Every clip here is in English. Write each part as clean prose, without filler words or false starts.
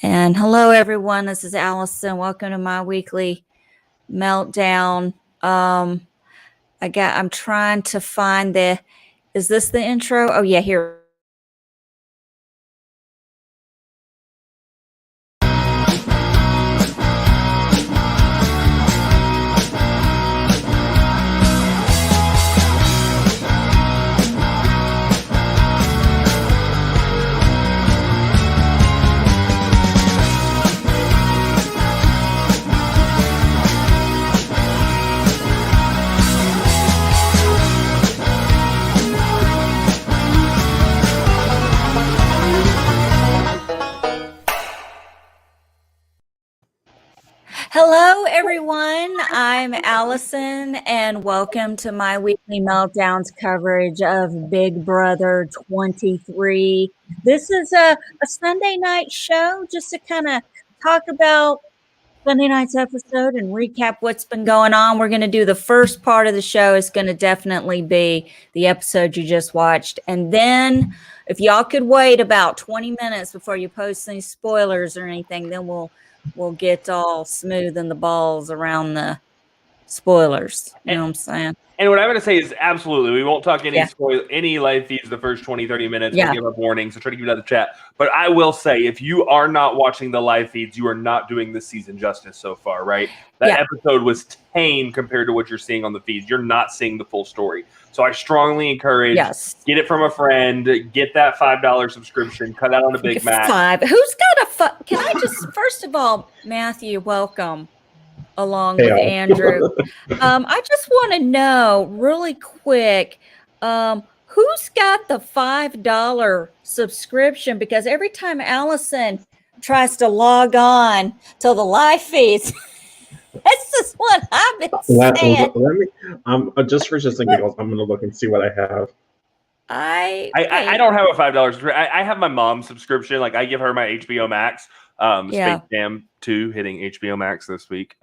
And hello, everyone. This is Allison. Welcome to my weekly meltdown. I'm trying to find is this the intro? Oh yeah, here. Hello, everyone. I'm Allison, and welcome to my weekly meltdowns coverage of Big Brother 23. This is a Sunday night show just to kind of talk about Sunday night's episode and recap what's been going on. We're going to do the first part of the show is going to definitely be the episode you just watched. And then if y'all could wait about 20 minutes before you post any spoilers or anything, then we'll get all smooth in the balls around the spoilers. You know what I'm saying? And what I'm going to say is absolutely, we won't talk any live feeds the first 20, 30 minutes. We'll give up warnings, so try to keep it out of the chat. But I will say, if you are not watching the live feeds, you are not doing this season justice so far, right? That episode was tame compared to what you're seeing on the feeds. You're not seeing the full story. So I strongly encourage, get it from a friend, get that $5 subscription, cut out on a Big Mac. Who's got a Can I just, first of all, Matthew, welcome. Along with Andrew. I just want to know really quick, who's got the $5 subscription? Because every time Allison tries to log on to the live feeds, that's just what I've been saying. Just for just because I'm going to look and see what I have. I don't have a $5. I have my mom's subscription. Like I give her my HBO Max. Space Jam 2 hitting HBO Max this week.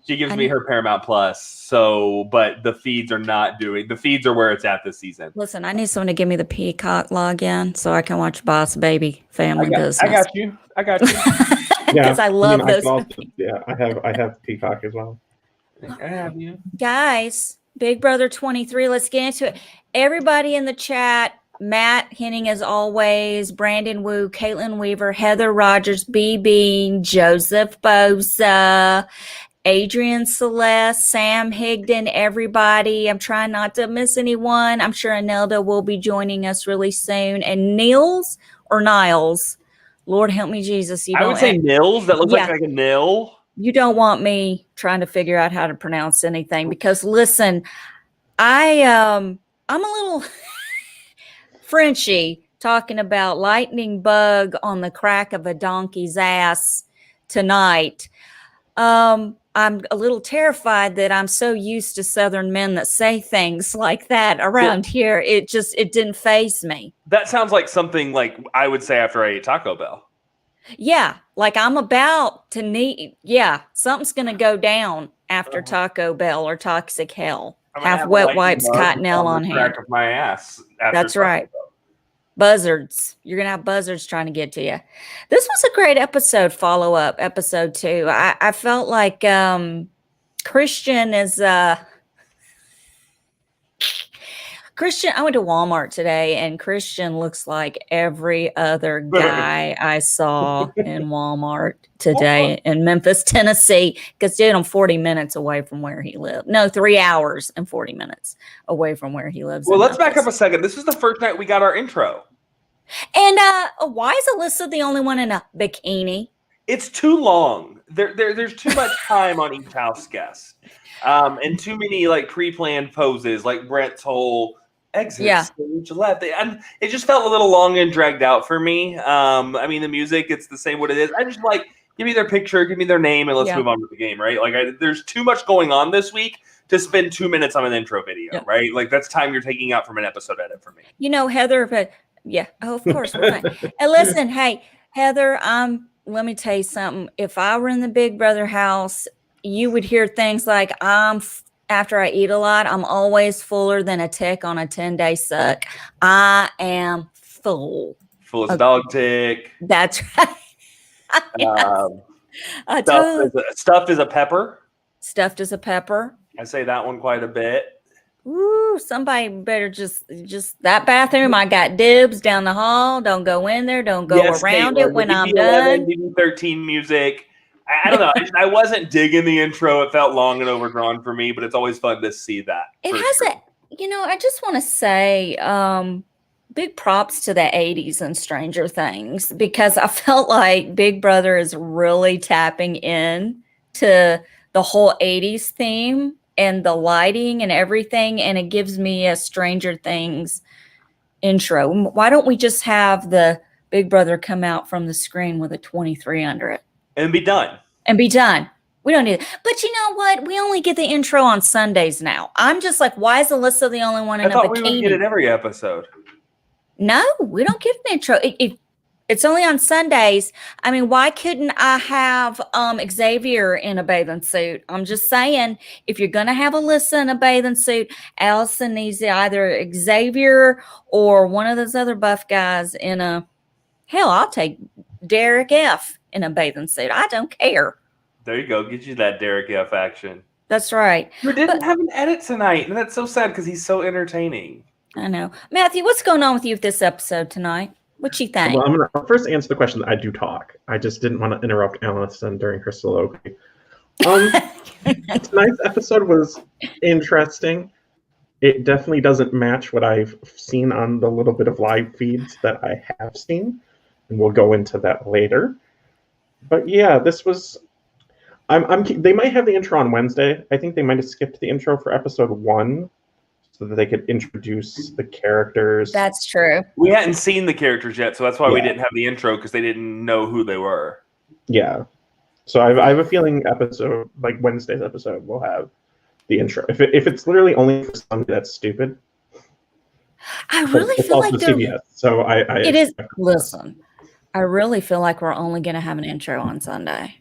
She gives me her Paramount Plus. So, but the feeds are where it's at this season. Listen, I need someone to give me the Peacock login so I can watch Boss Baby Family Business. I got you. Because I love those. I have Peacock as well. I have you. Guys, Big Brother 23, let's get into it. Everybody in the chat, Matt Henning as always, Brandon Wu, Caitlin Weaver, Heather Rogers, BB, Joseph Bosa, Adrian Celeste, Sam Higdon, everybody. I'm trying not to miss anyone. I'm sure Anelda will be joining us really soon. And Niels or Niles? Lord help me, Jesus. I would say Nils. That looks like a nil. You don't want me trying to figure out how to pronounce anything because listen, I'm a little Frenchie talking about lightning bug on the crack of a donkey's ass tonight. I'm a little terrified that I'm so used to Southern men that say things like that around here. It didn't faze me. That sounds like something like I would say after I ate Taco Bell. Yeah, like I'm about to need. Yeah, something's going to go down after Taco Bell or Toxic Hell. Have wet wipes, cottonelle on hand. Crack of my ass. That's right. Buzzards. You're going to have buzzards trying to get to you. This was a great episode, follow-up, episode 2. I felt like Christian is... Christian, I went to Walmart today, and Christian looks like every other guy I saw in Walmart today in Memphis, Tennessee, because dude, I'm 40 minutes away from where he lived. No, 3 hours and 40 minutes away from where he lives. Well, let's back up a second. This is the first night we got our intro. And why is Alyssa the only one in a bikini? It's too long. There's too much time on each house guest. And too many like pre-planned poses, like Brett's whole exit stage left. And it just felt a little long and dragged out for me. I mean, the music, it's the same what it is. I just like, give me their picture, give me their name, and let's move on with the game, right? Like, there's too much going on this week to spend 2 minutes on an intro video, right? Like, that's time you're taking out from an episode edit for me. You know, Heather, but of course. We're fine. And listen, hey, Heather, let me tell you something. If I were in the Big Brother house, you would hear things like, after I eat a lot, I'm always fuller than a tick on a 10-day suck. I am full. Full as a dog tick. That's right. Stuffed is a pepper. Stuffed as a pepper. I say that one quite a bit. Ooh, somebody better just that bathroom. I got dibs down the hall. Don't go in there. Don't go around it when I'm done. PG-13 music. I don't know. I wasn't digging the intro. It felt long and overdrawn for me, but it's always fun to see that. It has I just want to say big props to the 80s and Stranger Things, because I felt like Big Brother is really tapping in to the whole 80s theme and the lighting and everything, and it gives me a Stranger Things intro. Why don't we just have the Big Brother come out from the screen with a 23 under it? And be done. We don't need it. But you know what? We only get the intro on Sundays now. I'm just like, why is Alyssa the only one in a bikini? I thought we would get it every episode. No, we don't get an intro. It's only on Sundays. I mean, why couldn't I have Xavier in a bathing suit? I'm just saying, if you're going to have Alyssa in a bathing suit, Allison needs either Xavier or one of those other buff guys in a, hell, I'll take Derek F. in a bathing suit. I don't care. There you go. Get you that Derek F. action. That's right. We didn't have an edit tonight, and that's so sad because he's so entertaining. I know. Matthew, what's going on with you with this episode tonight? What you think? Well, I'm going to first answer the question. I do talk. I just didn't want to interrupt Allison during her soliloquy. Tonight's episode was interesting. It definitely doesn't match what I've seen on the little bit of live feeds that I have seen, and we'll go into that later. But yeah, this was. They might have the intro on Wednesday. I think they might have skipped the intro for episode 1 so that they could introduce the characters. That's true. We hadn't seen the characters yet, so that's why we didn't have the intro, because they didn't know who they were. Yeah. So I have a feeling Wednesday's episode will have the intro. If it's literally only for Sunday, that's stupid. I really feel like CBS, so it is. Listen, I really feel like we're only going to have an intro on Sunday.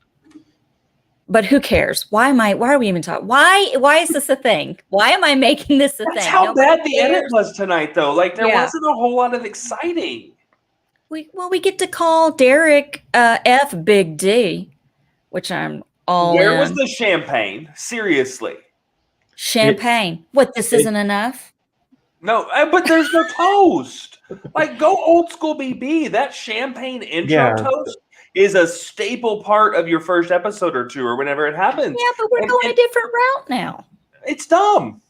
But who cares? Why are we even talking? Why is this a thing? Why am I making this a thing? That's how bad the edit was tonight, though. Like, there wasn't a whole lot of exciting. We get to call Derek F. Big D, which I'm all in. Where was the champagne? Seriously. Champagne. This isn't enough? No, but there's no toast. Like, go old school BB. That champagne intro toast is a staple part of your first episode or two, or whenever it happens. Yeah, but we're going a different route now. It's dumb.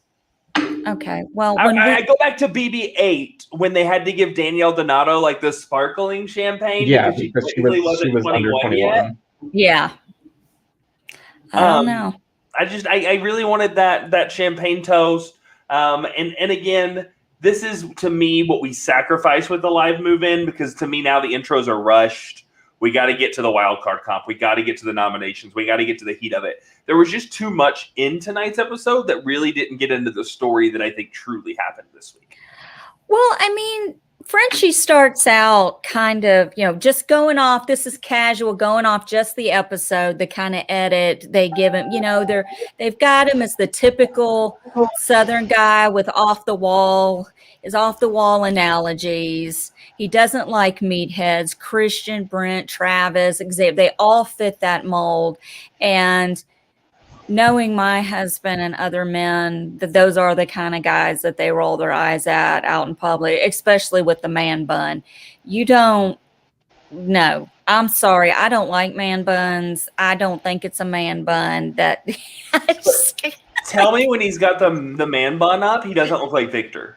Okay, well, I go back to BB-8 when they had to give Danielle Donato like the sparkling champagne. Yeah, because she was under 21 yet. Yeah. I don't know. I really wanted that champagne toast. And again, this is to me what we sacrifice with the live move-in, because to me now the intros are rushed. We got to get to the wild card comp. We got to get to the nominations. We got to get to the heat of it. There was just too much in tonight's episode that really didn't get into the story that I think truly happened this week. Well, I mean, Frenchie starts out kind of, just going off. This is casual, going off just the episode, the kind of edit they give him. They've got him as the typical Southern guy with off the wall analogies. He doesn't like meatheads. Christian, Brent, Travis, Xavier, they all fit that mold. And knowing my husband and other men, that those are the kind of guys that they roll their eyes at out in public, especially with the man bun. No, I'm sorry. I don't like man buns. I don't think it's a man bun. Tell me when he's got the man bun up, he doesn't look like Victor.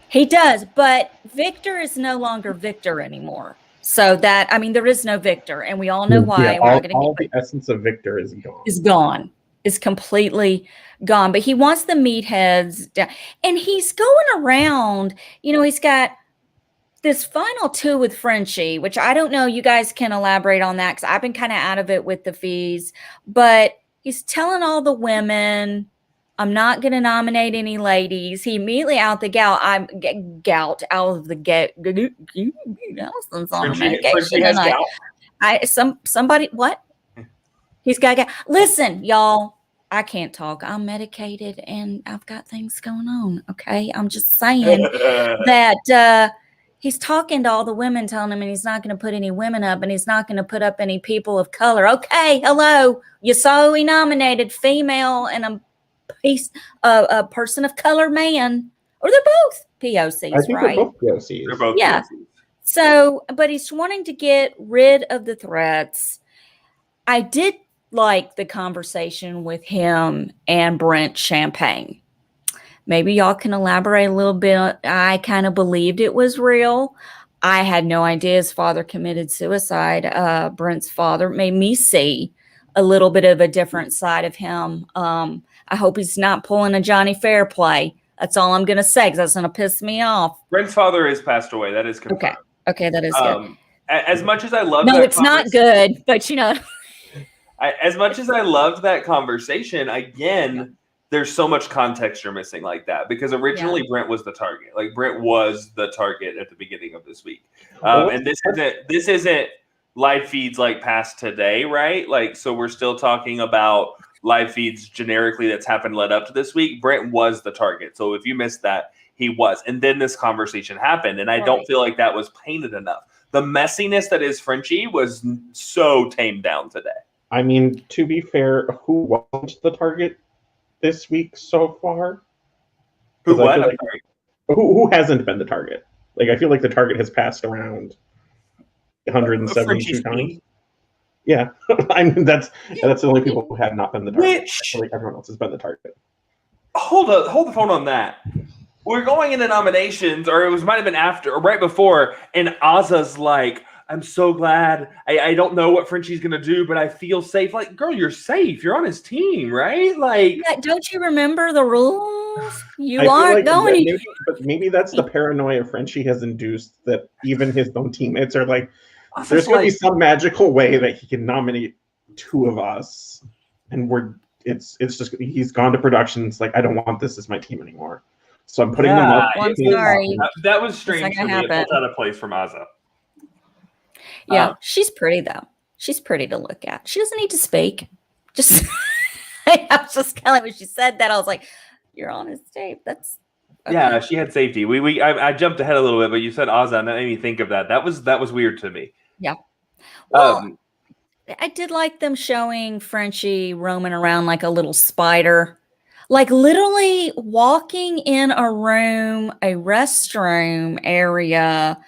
He does, but Victor is no longer Victor anymore. So there is no Victor, and we all know why. Yeah, all the essence of Victor is gone. Is completely gone. But he wants the meatheads down, and he's going around. He's got this final 2 with Frenchie, which I don't know. You guys can elaborate on that, because I've been kind of out of it with the fees. But he's telling all the women, I'm not going to nominate any ladies. He immediately out the gout. Allison's on a medication tonight. Somebody, what? He's got gout. Listen, y'all, I can't talk. I'm medicated and I've got things going on. Okay. I'm just saying that he's talking to all the women, telling them, and he's not going to put any women up, and he's not going to put up any people of color. Okay, hello, you saw who he nominated, female and a person of color man, or they're both POCs, I think right? they're both POCs. They're both Yeah. POCs. So, but he's wanting to get rid of the threats. I did like the conversation with him and Brent Champagne. Maybe y'all can elaborate a little bit. I kind of believed it was real. I had no idea his father committed suicide. Brent's father made me see a little bit of a different side of him. I hope he's not pulling a Johnny Fairplay. That's all I'm going to say, because that's going to piss me off. Brent's father is passed away. That is confirmed. Okay, that is good. As much as I love no, it's not good, but you know. As much as I loved that conversation, again, there's so much context you're missing like that, because originally Brent was the target. Like, Brent was the target at the beginning of this week. And this isn't live feeds like past today, right? Like, so we're still talking about live feeds generically that's happened led up to this week. Brent was the target. So if you missed that, he was. And then this conversation happened, and I don't feel like that was painted enough. The messiness that is Frenchie was so tamed down today. I mean, to be fair, who wasn't the target this week so far? Who what? Like, who hasn't been the target? Like, I feel like the target has passed around 172 times. Yeah, I mean that's the only people who have not been the target. I feel like everyone else has been the target. Hold the phone on that. We're going into nominations, or it might have been after or right before, and Azza's like, I'm so glad. I don't know what Frenchie's gonna do, but I feel safe. Like, girl, you're safe. You're on his team, right? Like, don't you remember the rules? You aren't going. Maybe that's the paranoia Frenchie has induced, that even his own teammates are like, there's going to be some magical way that he can nominate two of us, and it's just he's gone to production. It's like, I don't want this as my team anymore, so I'm putting them up. I'm sorry. That was strange for me. It felt out of place from Azza. Yeah, she's pretty though. She's pretty to look at. She doesn't need to speak. Just I was just kind of when she said that, I was like, "You're on his tape." That's okay. Yeah. She had safety. I jumped ahead a little bit, but you said Azza, and that made me think of that. That was weird to me. Yeah. Well, I did like them showing Frenchie roaming around like a little spider, like literally walking in a room, a restroom area,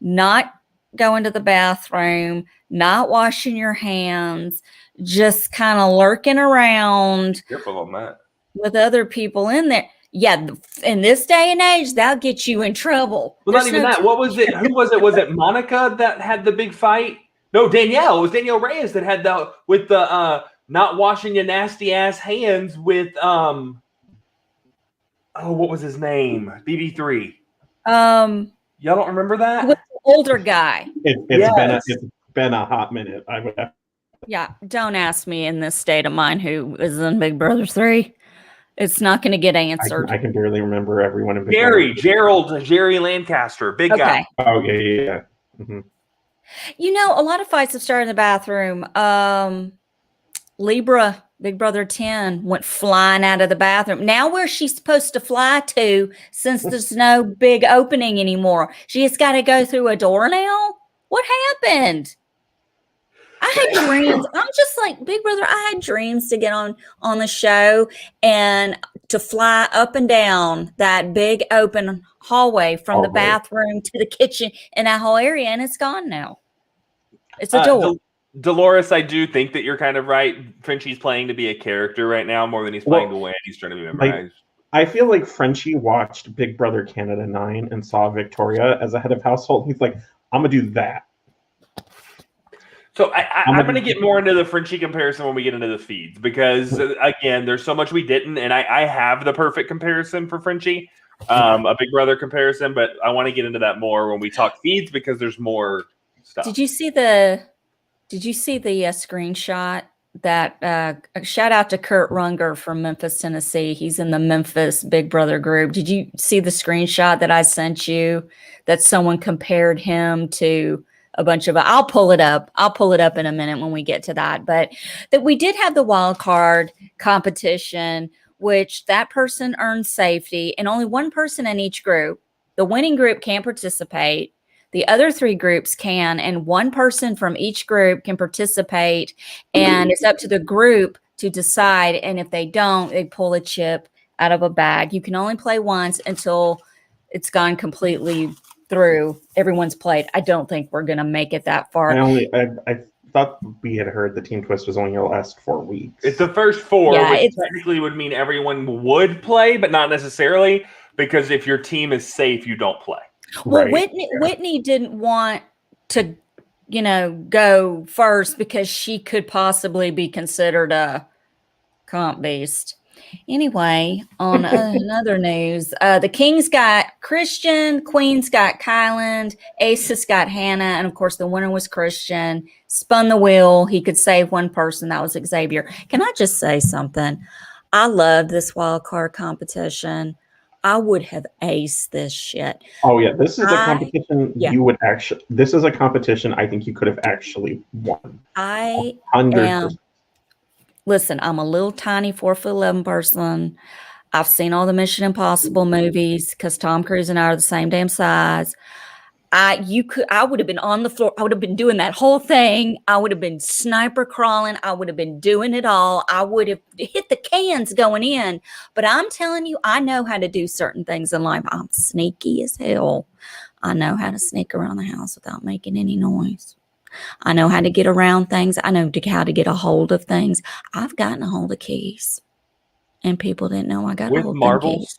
not going to the bathroom, not washing your hands, just kind of lurking around. Careful on that. With other people in there. Yeah, in this day and age, that'll get you in trouble. Well, not even that. What was it? Who was it? Was it Monica that had the big fight? No, Danielle. It was Danielle Reyes that had with the not washing your nasty ass hands with what was his name? BB3. Y'all don't remember that? With the older guy. It's been a hot minute. I would have. Yeah, don't ask me in this state of mind who is in Big Brother 3. It's not going to get answered. I can barely remember everyone in Big Brother. Jerry Lancaster, big guy. Oh, yeah. Mm-hmm. You know, a lot of fights have started in the bathroom. Libra, Big Brother 10, went flying out of the bathroom. Now where's she supposed to fly to, since there's no big opening anymore? She just got to go through a door now? What happened? I had dreams. I'm just like, Big Brother, I had dreams to get on the show and to fly up and down that big open hallway from the bathroom to the kitchen and that whole area, and it's gone now. It's a door. Dolores, I do think that you're kind of right. Frenchie's playing to be a character right now more than he's playing to win. He's trying to be memorized. I feel like Frenchie watched Big Brother Canada 9 and saw Victoria as a head of household. He's like, I'm going to do that. So I'm going to get more into the Frenchie comparison when we get into the feeds, because again, there's so much we didn't, and I have the perfect comparison for Frenchie, a Big Brother comparison, but I want to get into that more when we talk feeds, because there's more stuff. Did you see the screenshot that shout out to Kurt Runger from Memphis, Tennessee. He's in the Memphis Big Brother group. Did you see the screenshot that I sent you that someone compared him to a bunch of, I'll pull it up in a minute when we get to that, but that we did have the wild card competition, which that person earned safety, and only one person in each group. The winning group can't participate. The other 3 groups can, and one person from each group can participate, and it's up to the group to decide. And if they don't, they pull a chip out of a bag. You can only play once until it's gone completely through. Everyone's played. I don't think we're going to make it that far. I thought we had heard the Team Twist was only going to last 4 weeks. It's the first 4, Yeah, which technically would mean everyone would play, but not necessarily, because if your team is safe, you don't play. Well, Right. Whitney didn't want to, go first because she could possibly be considered a comp beast. Anyway, on another news, the Kings got Christian, Queens got Kyland, Aces got Hannah, and of course the winner was Christian. Spun the wheel. He could save one person. That was Xavier. Can I just say something? I love this wild card competition. I would have aced this shit. Oh yeah, this is a competition you would actually. This is a competition I think you could have actually won. 100%. Listen, I'm a little tiny 4'11" person. I've seen all the Mission Impossible movies because Tom Cruise and I are the same damn size. I would have been on the floor. I would have been doing that whole thing. I would have been sniper crawling. I would have been doing it all. I would have hit the cans going in. But I'm telling you, I know how to do certain things in life. I'm sneaky as hell. I know how to sneak around the house without making any noise. I know how to get around things. I know how to get a hold of things. I've gotten a hold of keys. And people didn't know I got a hold of marbles? keys.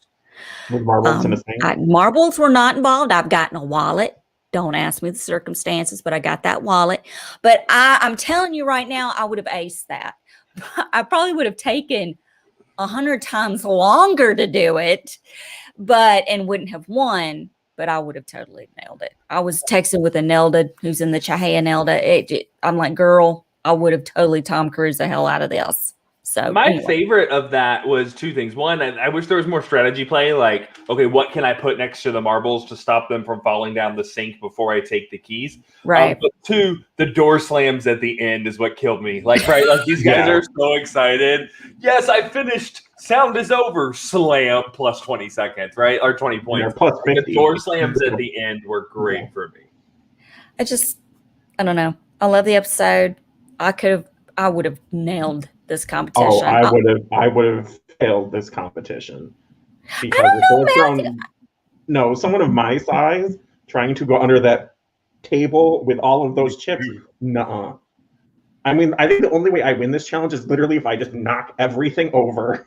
With marbles in a thing? Marbles were not involved. I've gotten a wallet. Don't ask me the circumstances, but I got that wallet. But I'm telling you right now, I would have aced that. I probably would have taken 100 times longer to do it, and wouldn't have won. But I would have totally nailed it. I was texting with a Nelda who's in the chat. Hey, Nelda. I'm like, girl, I would have totally Tom Cruise the hell out of this. So my favorite of that was 2 things. One, I wish there was more strategy play. Like, okay, what can I put next to the marbles to stop them from falling down the sink before I take the keys? Right. But 2, the door slams at the end is what killed me. Like, right, like these guys are so excited. Yes, I finished. Sound is over. Slam plus 20 seconds, right? Or 20 points. Yeah, plus 50. The door slams at the end were great for me. I don't know. I love the episode. I would have nailed this competition. Oh, I would have failed this competition. Because someone of my size trying to go under that table with all of those chips, nuh-uh. I mean, I think the only way I win this challenge is literally if I just knock everything over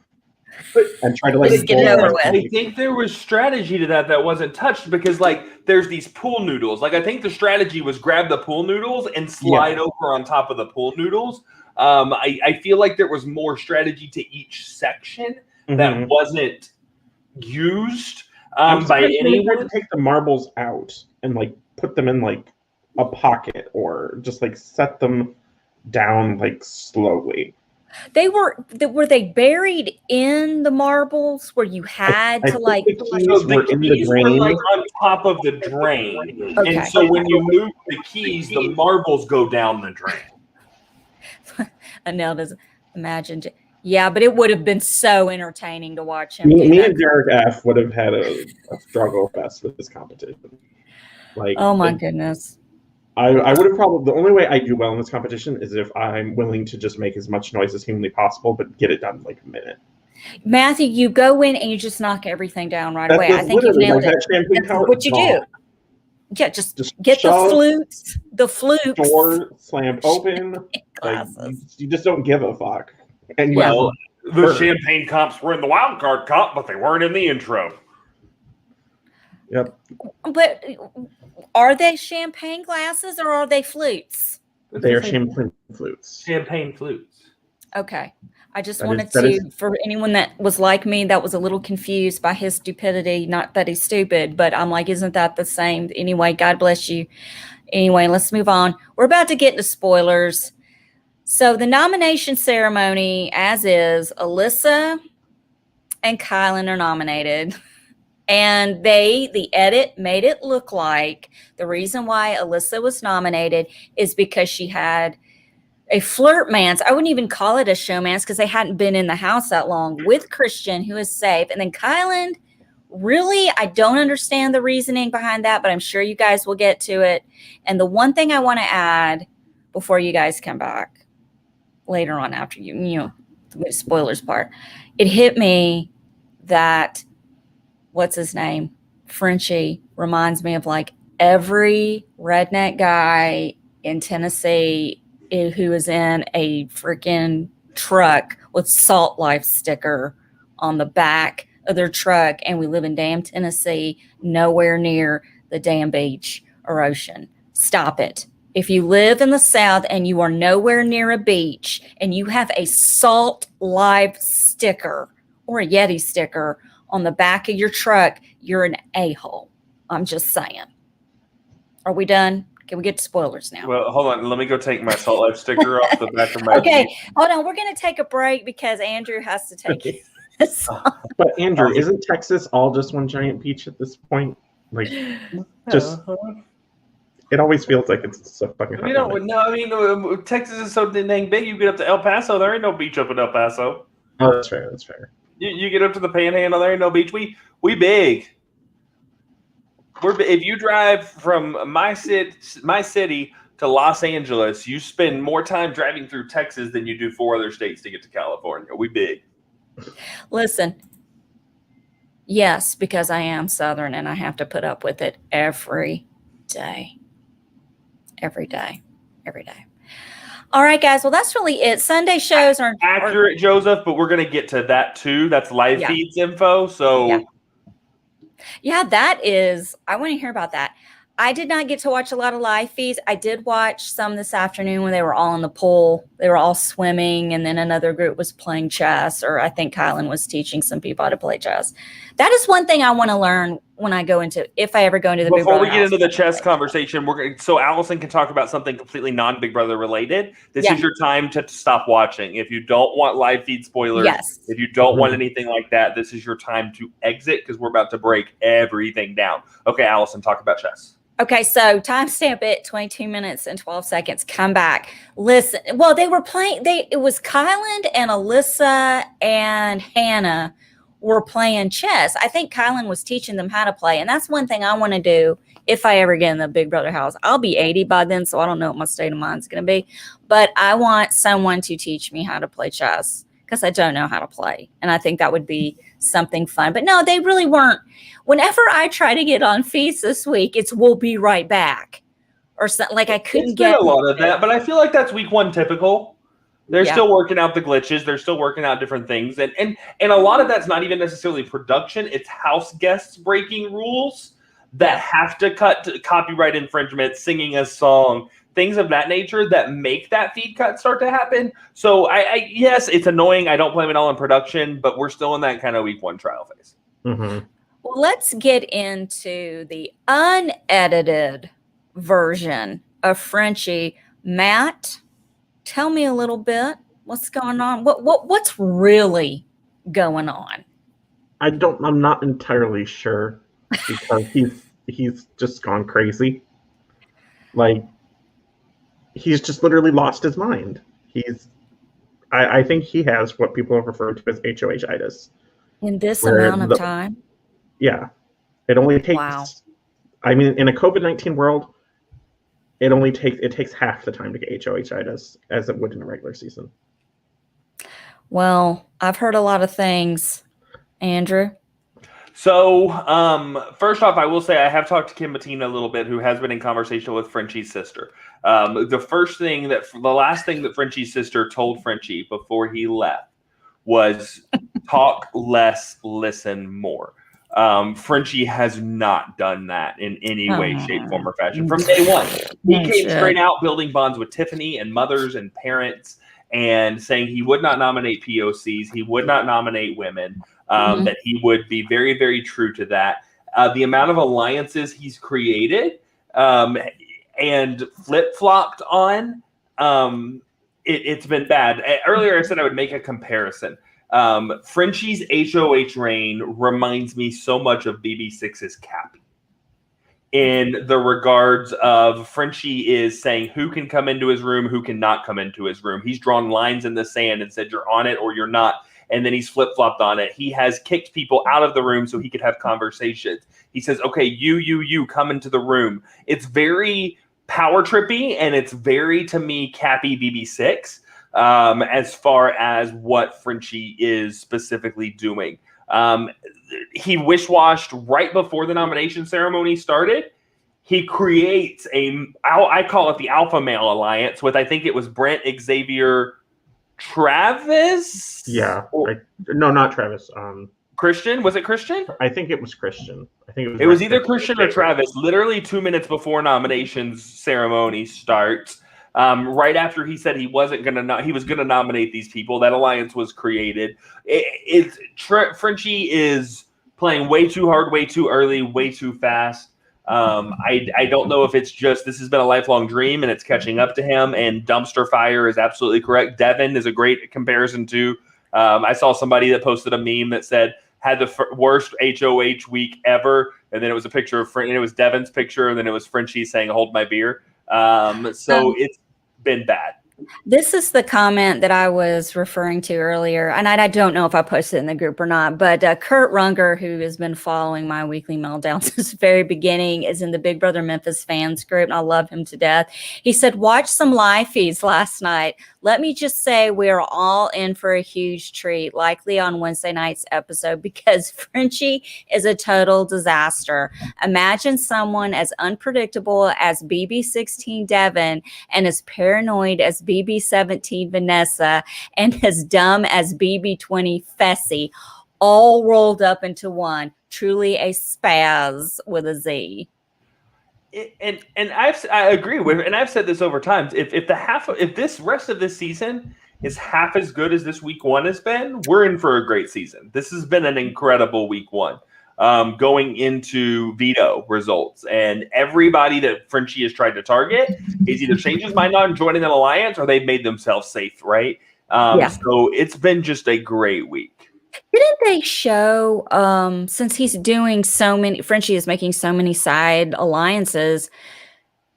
and try to just get it over with. I think there was strategy to that wasn't touched because there's these pool noodles. I think the strategy was grab the pool noodles and slide over on top of the pool noodles. I feel like there was more strategy to each section that wasn't used by anyone. To take the marbles out and put them in a pocket or just set them down slowly. Were they buried in the marbles where you had to the keys were on top of the drain. Okay. And so when you move the keys, the marbles go down the drain. Anel doesn't imagine. Yeah, but it would have been so entertaining to watch him. Me and Derek F would have had a struggle fest with this competition. Oh my goodness. I would have probably, the only way I do well in this competition is if I'm willing to just make as much noise as humanly possible, but get it done in a minute. Matthew, you go in and you just knock everything down right away. I think you've nailed it. That's what you do. Yeah, just get the flutes. Door slammed open. You just don't give a fuck. And the champagne comps were in the wild card comp, but they weren't in the intro. Yep. But are they champagne glasses or are they flutes? They are champagne flutes. Champagne flutes. Okay. I just wanted to, for anyone that was like me, that was a little confused by his stupidity. Not that he's stupid, but I'm like, isn't that the same? Anyway, God bless you. Anyway, let's move on. We're about to get into spoilers. So the nomination ceremony, as is, Alyssa and Kylan are nominated. And the edit made it look like the reason why Alyssa was nominated is because she had a flirtmance. I wouldn't even call it a showmance because they hadn't been in the house that long with Christian, who is safe. And then Kylan really, I don't understand the reasoning behind that, but I'm sure you guys will get to it. And the one thing I want to add before you guys come back later on after the spoilers part, it hit me that, what's his name? Frenchie reminds me of like every redneck guy in Tennessee who is in a freaking truck with Salt Life sticker on the back of their truck, and we live in damn Tennessee, nowhere near the damn beach or ocean. Stop it. If you live in the South and you are nowhere near a beach and you have a Salt Life sticker or a Yeti sticker on the back of your truck, you're an a-hole. I'm just saying. Are we done? Can we get to spoilers now? Well, hold on. Let me go take my Salt Life sticker off the back of my Okay, Jeep. hold on. We're going to take a break because Andrew has to take this. But Andrew, isn't Texas all just one giant beach at this point? Like, just it always feels like it's so fucking hot. Texas is so dang big. You get up to El Paso, there ain't no beach up in El Paso. Oh, that's fair. That's fair. You get up to the Panhandle, there ain't no beach. We big. If you drive from my city to Los Angeles, you spend more time driving through Texas than you do 4 other states to get to California. We big. Listen, yes, because I am Southern and I have to put up with it every day. Every day. Every day. All right, guys. Well, that's really it. Sunday shows are accurate, Joseph, but we're going to get to that too. That's live feeds info. So, yeah, that is. I want to hear about that. I did not get to watch a lot of live feeds. I did watch some this afternoon when they were all in the pool. They were all swimming, and then another group was playing chess, or I think Kylan was teaching some people how to play chess. That is one thing I want to learn when I go into, if I ever go into the Big Brother Before we get house. into the chess conversation, so Allison can talk about something completely non-Big Brother related. This is your time to stop watching. If you don't want live feed spoilers, if you don't want anything like that, this is your time to exit because we're about to break everything down. Okay, Allison, talk about chess. Okay, so timestamp it, 22 minutes and 12 seconds. Come back. Listen, well, they were playing, it was Kylan and Alyssa and Hannah were playing chess. I think Kylan was teaching them how to play, and that's one thing I want to do if I ever get in the Big Brother house. I'll be 80 by then, so I don't know what my state of mind's going to be, but I want someone to teach me how to play chess because I don't know how to play, and I think that would be something fun. But no, they really weren't. Whenever I try to get on feeds this week, it's "we'll be right back" or something. Like I couldn't get a lot of that, but I feel like that's week 1 typical. They're still working out the glitches. They're still working out different things, and a lot of that's not even necessarily production. It's house guests breaking rules that have to cut to copyright infringement, singing a song, things of that nature that make that feed cut start to happen. So I yes, it's annoying. I don't blame it all on production, but we're still in that kind of week 1 trial phase. Mm-hmm. Well, let's get into the unedited version of Frenchie. Matt, tell me a little bit. What's going on? What's really going on? I'm not entirely sure because he's just gone crazy. Like he's just literally lost his mind. I think he has what people have referred to as HOH-itis. In this amount of time? Yeah. It only takes, I mean, in a COVID-19 world, it takes half the time to get HOH-itis as it would in a regular season. Well, I've heard a lot of things. Andrew? So, first off, I will say I have talked to Kim Mattina a little bit, who has been in conversation with Frenchie's sister. The last thing that Frenchie's sister told Frenchie before he left was talk less, listen more. Frenchie has not done that in any way, shape, form, or fashion from day one. He came straight out building bonds with Tiffany and mothers and parents and saying he would not nominate POCs, he would not nominate women, that he would be very, very true to that. The amount of alliances he's created and flip-flopped on, it's been bad. Earlier I said I would make a comparison. Frenchie's HOH reign reminds me so much of BB6's Cappy in the regards of Frenchie is saying who can come into his room, who cannot come into his room. He's drawn lines in the sand and said you're on it or you're not. and then he's flip-flopped on it. He has kicked people out of the room so he could have conversations. He says, okay, you come into the room. It's very power trippy, and it's very, to me, Cappy BB6 as far as what Frenchie is specifically doing. He wish-washed right before the nomination ceremony started. He creates I call it the alpha male alliance with, I think it was Brent, Xavier, Travis? Yeah. No, not Travis. Christian? Was it Christian? I think it was Christian. I think it was either Christian or Travis. Literally 2 minutes before nominations ceremony starts, right after he said he wasn't going to, he was going to nominate these people, that alliance was created. Frenchie is playing way too hard, way too early, way too fast. I don't know if it's just this has been a lifelong dream and it's catching up to him, and dumpster fire is absolutely correct. Devin is a great comparison too. I saw somebody that posted a meme that said had the worst HOH week ever, and then it was a picture of and it was Devin's picture, and then it was Frenchie saying hold my beer. So it's been bad. This is the comment that I was referring to earlier, and I don't know if I posted it in the group or not, but Kurt Runger, who has been following my weekly meltdowns since the very beginning, is in the Big Brother Memphis fans group, and I love him to death. He said, watch some live feeds last night. Let me just say we're all in for a huge treat, likely on Wednesday night's episode, because Frenchie is a total disaster. Imagine someone as unpredictable as BB16 Devin and as paranoid as BB17 Vanessa and as dumb as BB20 Fessy, all rolled up into one. Truly a spaz with a Z. And I agree with, and I've said this over times. If this rest of this season is half as good as this week one has been, we're in for a great season. This has been an incredible week one, going into veto results, and everybody that Frenchie has tried to target is either changed his mind on joining an alliance or they've made themselves safe. Right. So it's been just a great week. Didn't they show, since he's doing so many, Frenchie is making so many side alliances,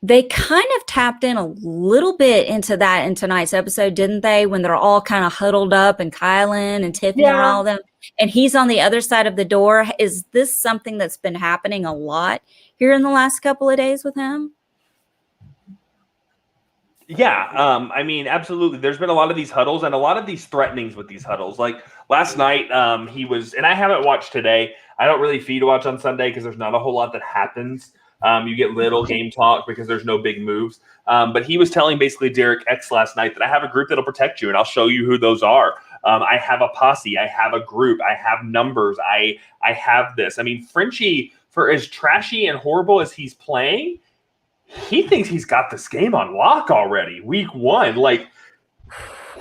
they kind of tapped in a little bit into that in tonight's episode, didn't they? When they're all kind of huddled up, and Kylan and Tiffany and all of them, and he's on the other side of the door. Is this something that's been happening a lot here in the last couple of days with him? Yeah, I mean, absolutely. There's been a lot of these huddles and a lot of these threatenings with these huddles. Like last night, he was, and I haven't watched today. I don't really feed watch on Sunday because there's not a whole lot that happens. You get little game talk because there's no big moves. But he was telling basically Derek X last night that I have a group that'll protect you, and I'll show you who those are. I have a posse. I have a group. I have numbers. I have this. I mean, Frenchie, for as trashy and horrible as he's playing, he thinks he's got this game on lock already. Week one. Like,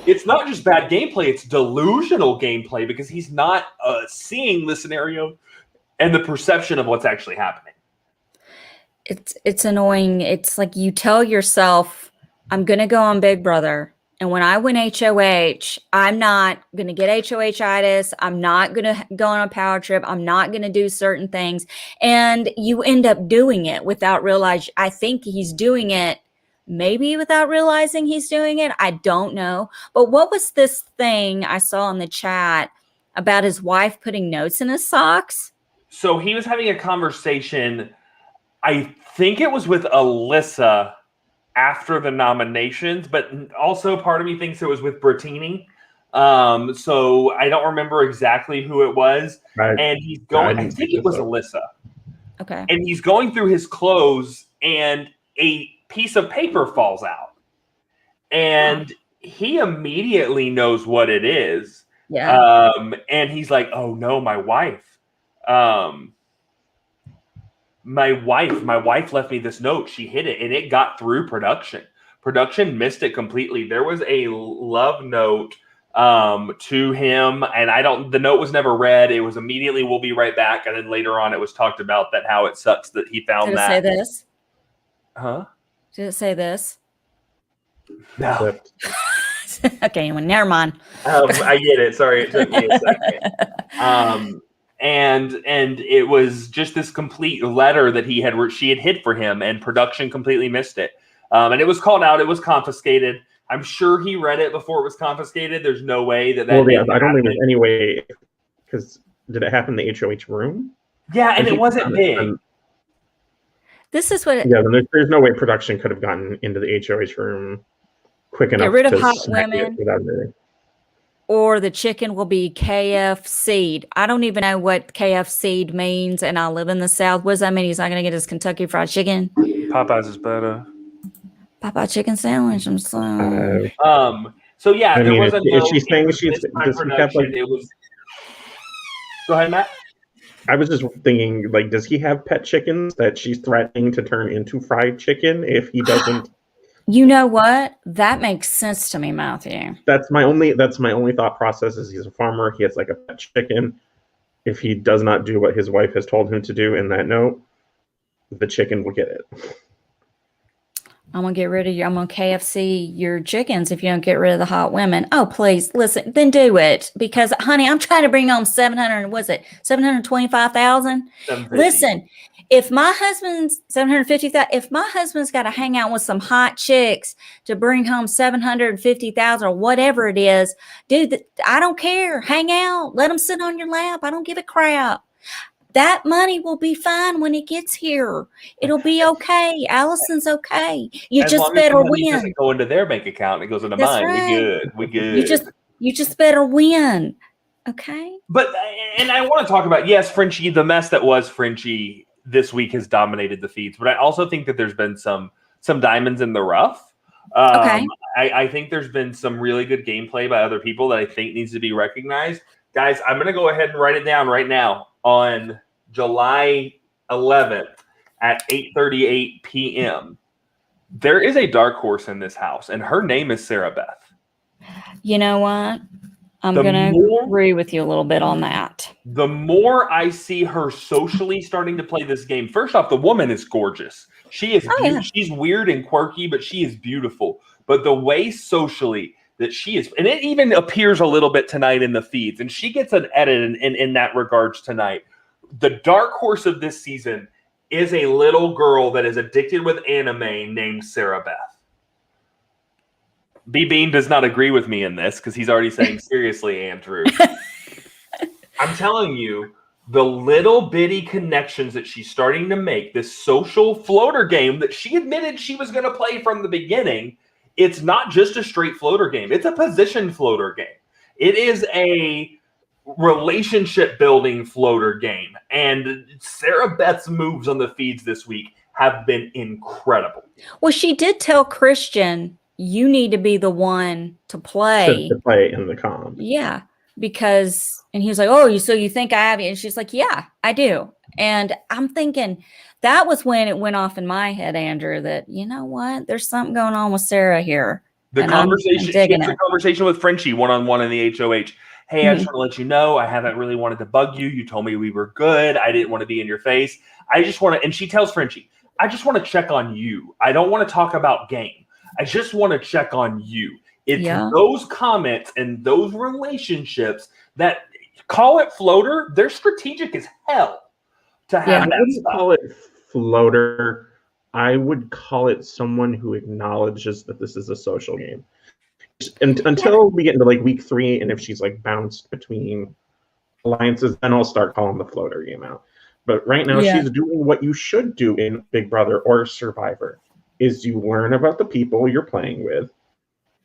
it's not just bad gameplay, it's delusional gameplay because he's not seeing the scenario and the perception of what's actually happening. It's annoying. It's like you tell yourself, I'm going to go on Big Brother. And when I win HOH, I'm not going to get HOH-itis. I'm not going to go on a power trip. I'm not going to do certain things. And you end up doing it without realizing. I think he's doing it maybe without realizing he's doing it. I don't know. But what was this thing I saw in the chat about his wife putting notes in his socks? So he was having a conversation, I think it was with Alyssa, after the nominations, but also part of me thinks it was with Bertini. So I don't remember exactly who it was. Right. And he's going, I think it was Alyssa. Okay. And he's going through his clothes and a piece of paper falls out. And he immediately knows what it is. Yeah. And he's like, oh no, my wife. My wife left me this note. She hid it, and it got through production. Production missed it completely. There was a love note to him, and the note was never read. It was immediately, we'll be right back. And then later on, it was talked about that how it sucks that he found Did it that. say this? Huh? Did it say this? No. Okay, well, never mind. I get it. Sorry, it took me a second. And it was just this complete letter that she had hid for him, and production completely missed it. And it was called out. It was confiscated. I'm sure he read it before it was confiscated. There's no way that. Well, yeah, I don't think there's any way, because did it happen in the HOH room? Yeah, and it wasn't big. This is what. Yeah, then there's no way production could have gotten into the HOH room quick enough. Get rid of to hot snack it women. without anything. Or the chicken will be KFC'd. I don't even know what KFC'd means, and I live in the South. What does that mean? He's not going to get his Kentucky Fried Chicken? Popeyes is better. Popeye chicken sandwich. I'm sorry. So yeah, there was a note. Is she saying she's does he have like? It was. Go ahead, Matt. I was just thinking, like, does he have pet chickens that she's threatening to turn into fried chicken if he doesn't? You know what? That makes sense to me, Matthew. That's my only thought process. Is he's a farmer? He has like a pet chicken. If he does not do what his wife has told him to do in that note, the chicken will get it. I'm going to get rid of you. I'm going to KFC your chickens if you don't get rid of the hot women. Oh, please, listen, then do it. Because, honey, I'm trying to bring home 725,000? Listen, if my husband's 750,000, if my husband's got to hang out with some hot chicks to bring home 750,000 or whatever it is, dude, I don't care. Hang out. Let them sit on your lap. I don't give a crap. That money will be fine when it gets here. It'll be okay. Allison's okay. You just better win. It doesn't go into their bank account. It goes into mine. Right. We good. You just better win. Okay. But and I want to talk about, yes, Frenchie, the mess that was Frenchie this week has dominated the feeds. But I also think that there's been some diamonds in the rough. Okay. I think there's been some really good gameplay by other people that I think needs to be recognized. Guys, I'm going to go ahead and write it down right now. On July 11th at 8:38 p.m., there is a dark horse in this house, and her name is Sarah Beth. You know what? I'm going to agree with you a little bit on that. The more I see her socially starting to play this game, first off, the woman is gorgeous. She is She's weird and quirky, but she is beautiful. But the way socially that she is, and it even appears a little bit tonight in the feeds, and she gets an edit in that regards tonight. The dark horse of this season is a little girl that is addicted with anime named Sarah Beth. B Bean does not agree with me in this because he's already saying, seriously, Andrew. I'm telling you, the little bitty connections that she's starting to make, this social floater game that she admitted she was going to play from the beginning, it's not just a straight floater game. It's a position floater game. It is a relationship building floater game. And Sarah Beth's moves on the feeds this week have been incredible. Well, she did tell Christian, you need to be the one to play. To play in the comp. Yeah. Because, and he was like, oh, so you think I have you? And she's like, yeah, I do. And I'm thinking, that was when it went off in my head, Andrew, that, you know what? There's something going on with Sarah here. The conversation, she had a conversation with Frenchie one-on-one in the HOH. Hey, I just want to let you know, I haven't really wanted to bug you. You told me we were good. I didn't want to be in your face. I just want to, and she tells Frenchie, I just want to check on you. I don't want to talk about game. I just want to check on you. It's those comments and those relationships that, call it floater, they're strategic as hell to have that. I wouldn't call it floater. I would call it someone who acknowledges that this is a social game. And until we get into like week 3, and if she's like bounced between alliances, then I'll start calling the floater game out. But right now, she's doing what you should do in Big Brother or Survivor, is you learn about the people you're playing with,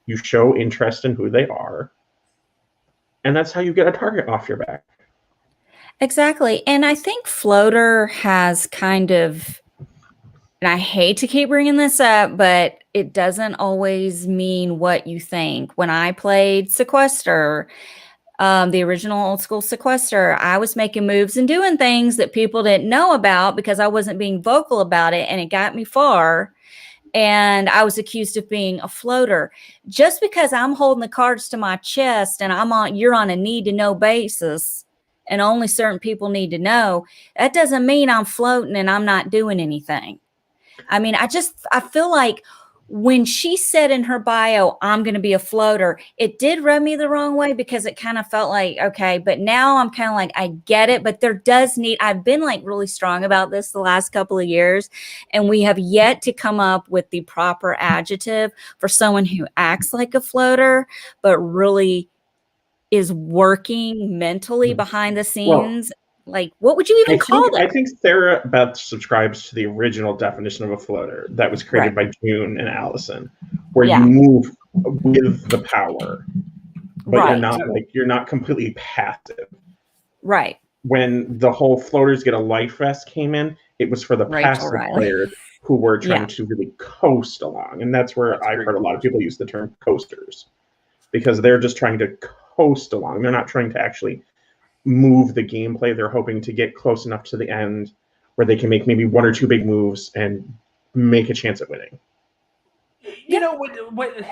you show interest in who they are, and that's how you get a target off your back. Exactly. And I think floater has kind of, and I hate to keep bringing this up, but it doesn't always mean what you think. When I played Sequester, the original old school Sequester, I was making moves and doing things that people didn't know about because I wasn't being vocal about it, and it got me far. And I was accused of being a floater. Just because I'm holding the cards to my chest and you're on a need to know basis, and only certain people need to know, that doesn't mean I'm floating and I'm not doing anything. I mean, I feel like when she said in her bio, I'm going to be a floater, it did rub me the wrong way because it kind of felt like, okay, but now I'm kind of like, I get it, but I've been like really strong about this the last couple of years, and we have yet to come up with the proper adjective for someone who acts like a floater, but really is working mentally behind the scenes. Like, what would you even call them? I think Sarah Beth subscribes to the original definition of a floater that was created by June and Allison, where you move with the power, but you're not completely passive. Right. When the whole floaters get a life vest came in, it was for the passive players who were trying to really coast along, and that's where I've heard a lot of people use the term coasters, because they're just trying to coast along. They're not trying to actually move the gameplay. They're hoping to get close enough to the end where they can make maybe one or two big moves and make a chance at winning. You know,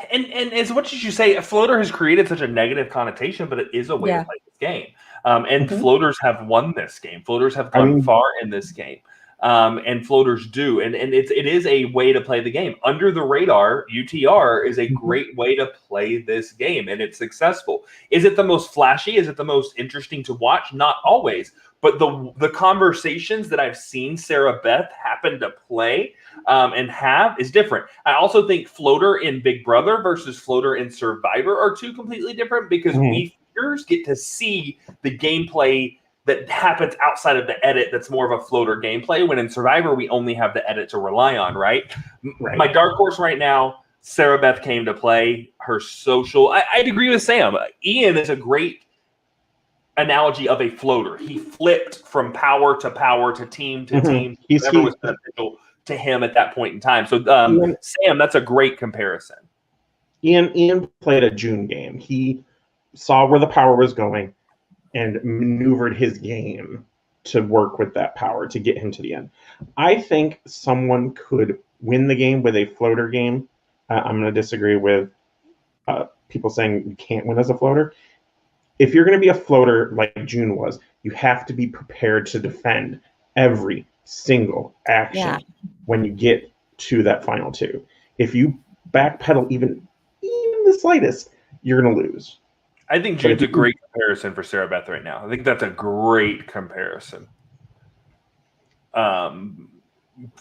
and as much as you say, a floater has created such a negative connotation, but it is a way to play this game. And floaters have won this game. Floaters have gone far in this game. And floaters do. And it is a way to play the game. Under the radar, UTR is a great way to play this game, and it's successful. Is it the most flashy? Is it the most interesting to watch? Not always. But the conversations that I've seen Sarah Beth happen to play and have is different. I also think floater in Big Brother versus floater in Survivor are two completely different, because we viewers get to see the gameplay that happens outside of the edit that's more of a floater gameplay, when in Survivor we only have the edit to rely on, right? My dark horse right now, Sarah Beth came to play. Her social, I'd agree with Sam. Ian is a great analogy of a floater. He flipped from power to team to team. Whatever was beneficial to him at that point in time. So Sam, that's a great comparison. Ian played a June game. He saw where the power was going and maneuvered his game to work with that power to get him to the end. I think someone could win the game with a floater game. I'm going to disagree with people saying you can't win as a floater. If you're going to be a floater like June was, you have to be prepared to defend every single action when you get to that final two. If you backpedal even the slightest, you're going to lose. I think June's a great comparison for Sarah Beth right now. I think that's a great comparison.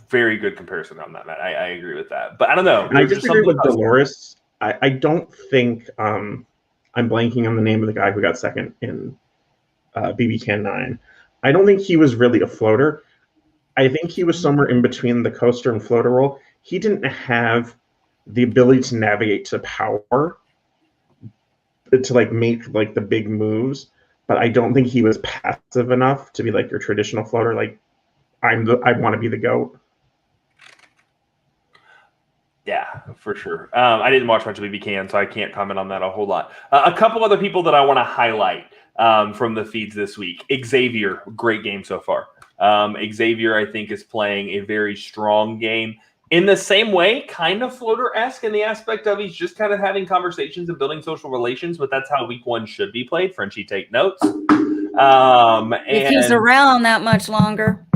Very good comparison on that, Matt. I agree with that. But I don't know. I disagree with Dolores. I don't think I'm blanking on the name of the guy who got second in BB Can 9. I don't think he was really a floater. I think he was somewhere in between the coaster and floater role. He didn't have the ability to navigate to power to like make like the big moves, but I don't think he was passive enough to be like your traditional floater. Like I want to be the GOAT. Yeah, for sure. I didn't watch much of BB Can, so I can't comment on that a whole lot. A couple other people that I want to highlight from the feeds this week. Xavier, great game so far. Xavier, I think, is playing a very strong game. In the same way, kind of floater-esque in the aspect of he's just kind of having conversations and building social relations, but that's how week one should be played. Frenchie, take notes. If he's around that much longer.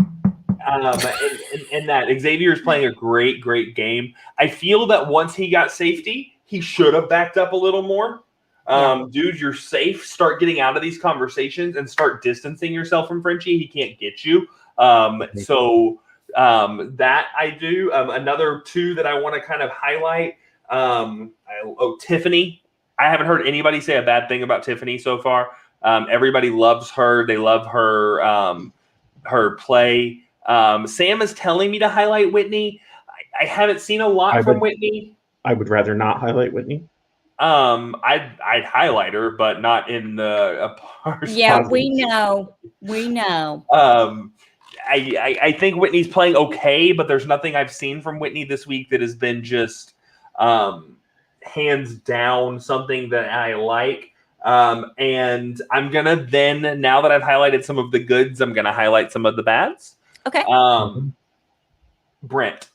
And that Xavier is playing a great, great game. I feel that once he got safety, he should have backed up a little more. Dude, you're safe. Start getting out of these conversations and start distancing yourself from Frenchie. He can't get you. That I do. Another two that I want to kind of highlight. Tiffany. I haven't heard anybody say a bad thing about Tiffany so far. Everybody loves her. They love her her play. Sam is telling me to highlight Whitney. I haven't seen a lot from Whitney. I would rather not highlight Whitney. I'd highlight her, but not in the Yeah, we know. I think Whitney's playing okay, but there's nothing I've seen from Whitney this week that has been just hands down something that I like. And I'm gonna then, now that I've highlighted some of the goods, I'm gonna highlight some of the bads. Okay. Brent.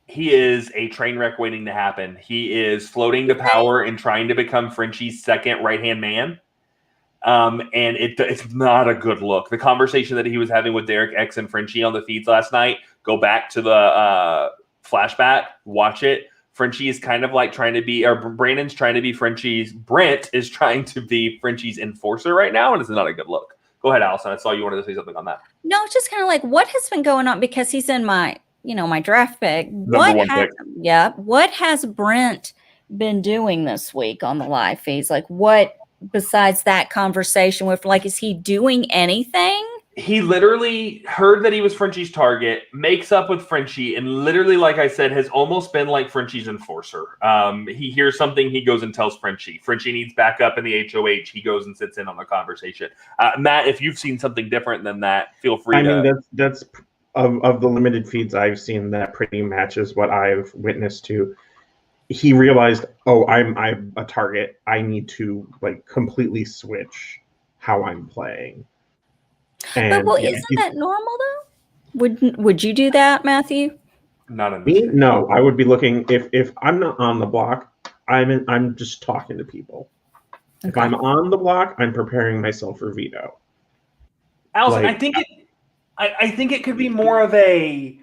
He is a train wreck waiting to happen. He is floating to power and trying to become Frenchie's second right-hand man. And it's not a good look. The conversation that he was having with Derek X and Frenchie on the feeds last night, go back to the flashback, watch it. Frenchie is kind of like trying to be, or Brandon's trying to be Brent is trying to be Frenchie's enforcer right now, and it's not a good look. Go ahead, Allison. I saw you wanted to say something on that. No, it's just kind of like, what has been going on? Because he's in my, my draft pick. Number one pick. Yeah. What has Brent been doing this week on the live feeds? Like, what besides that conversation with, like, is he doing anything? He literally heard that he was Frenchie's target, makes up with Frenchie, and literally, like I said, has almost been like Frenchie's enforcer. He hears something, he goes and tells Frenchie. Frenchie needs backup in the HOH. He goes and sits in on the conversation. Matt, if you've seen something different than that, feel free to. I mean, that's of the limited feeds I've seen, that pretty matches what I've witnessed to. He realized, oh, I'm a target. I need to like completely switch how I'm playing. And, but isn't that normal though? Would you do that, Matthew? Not in me. No, I would be looking if I'm not on the block. I'm just talking to people. Okay. If I'm on the block, I'm preparing myself for veto. Allison, I think it could be more of a,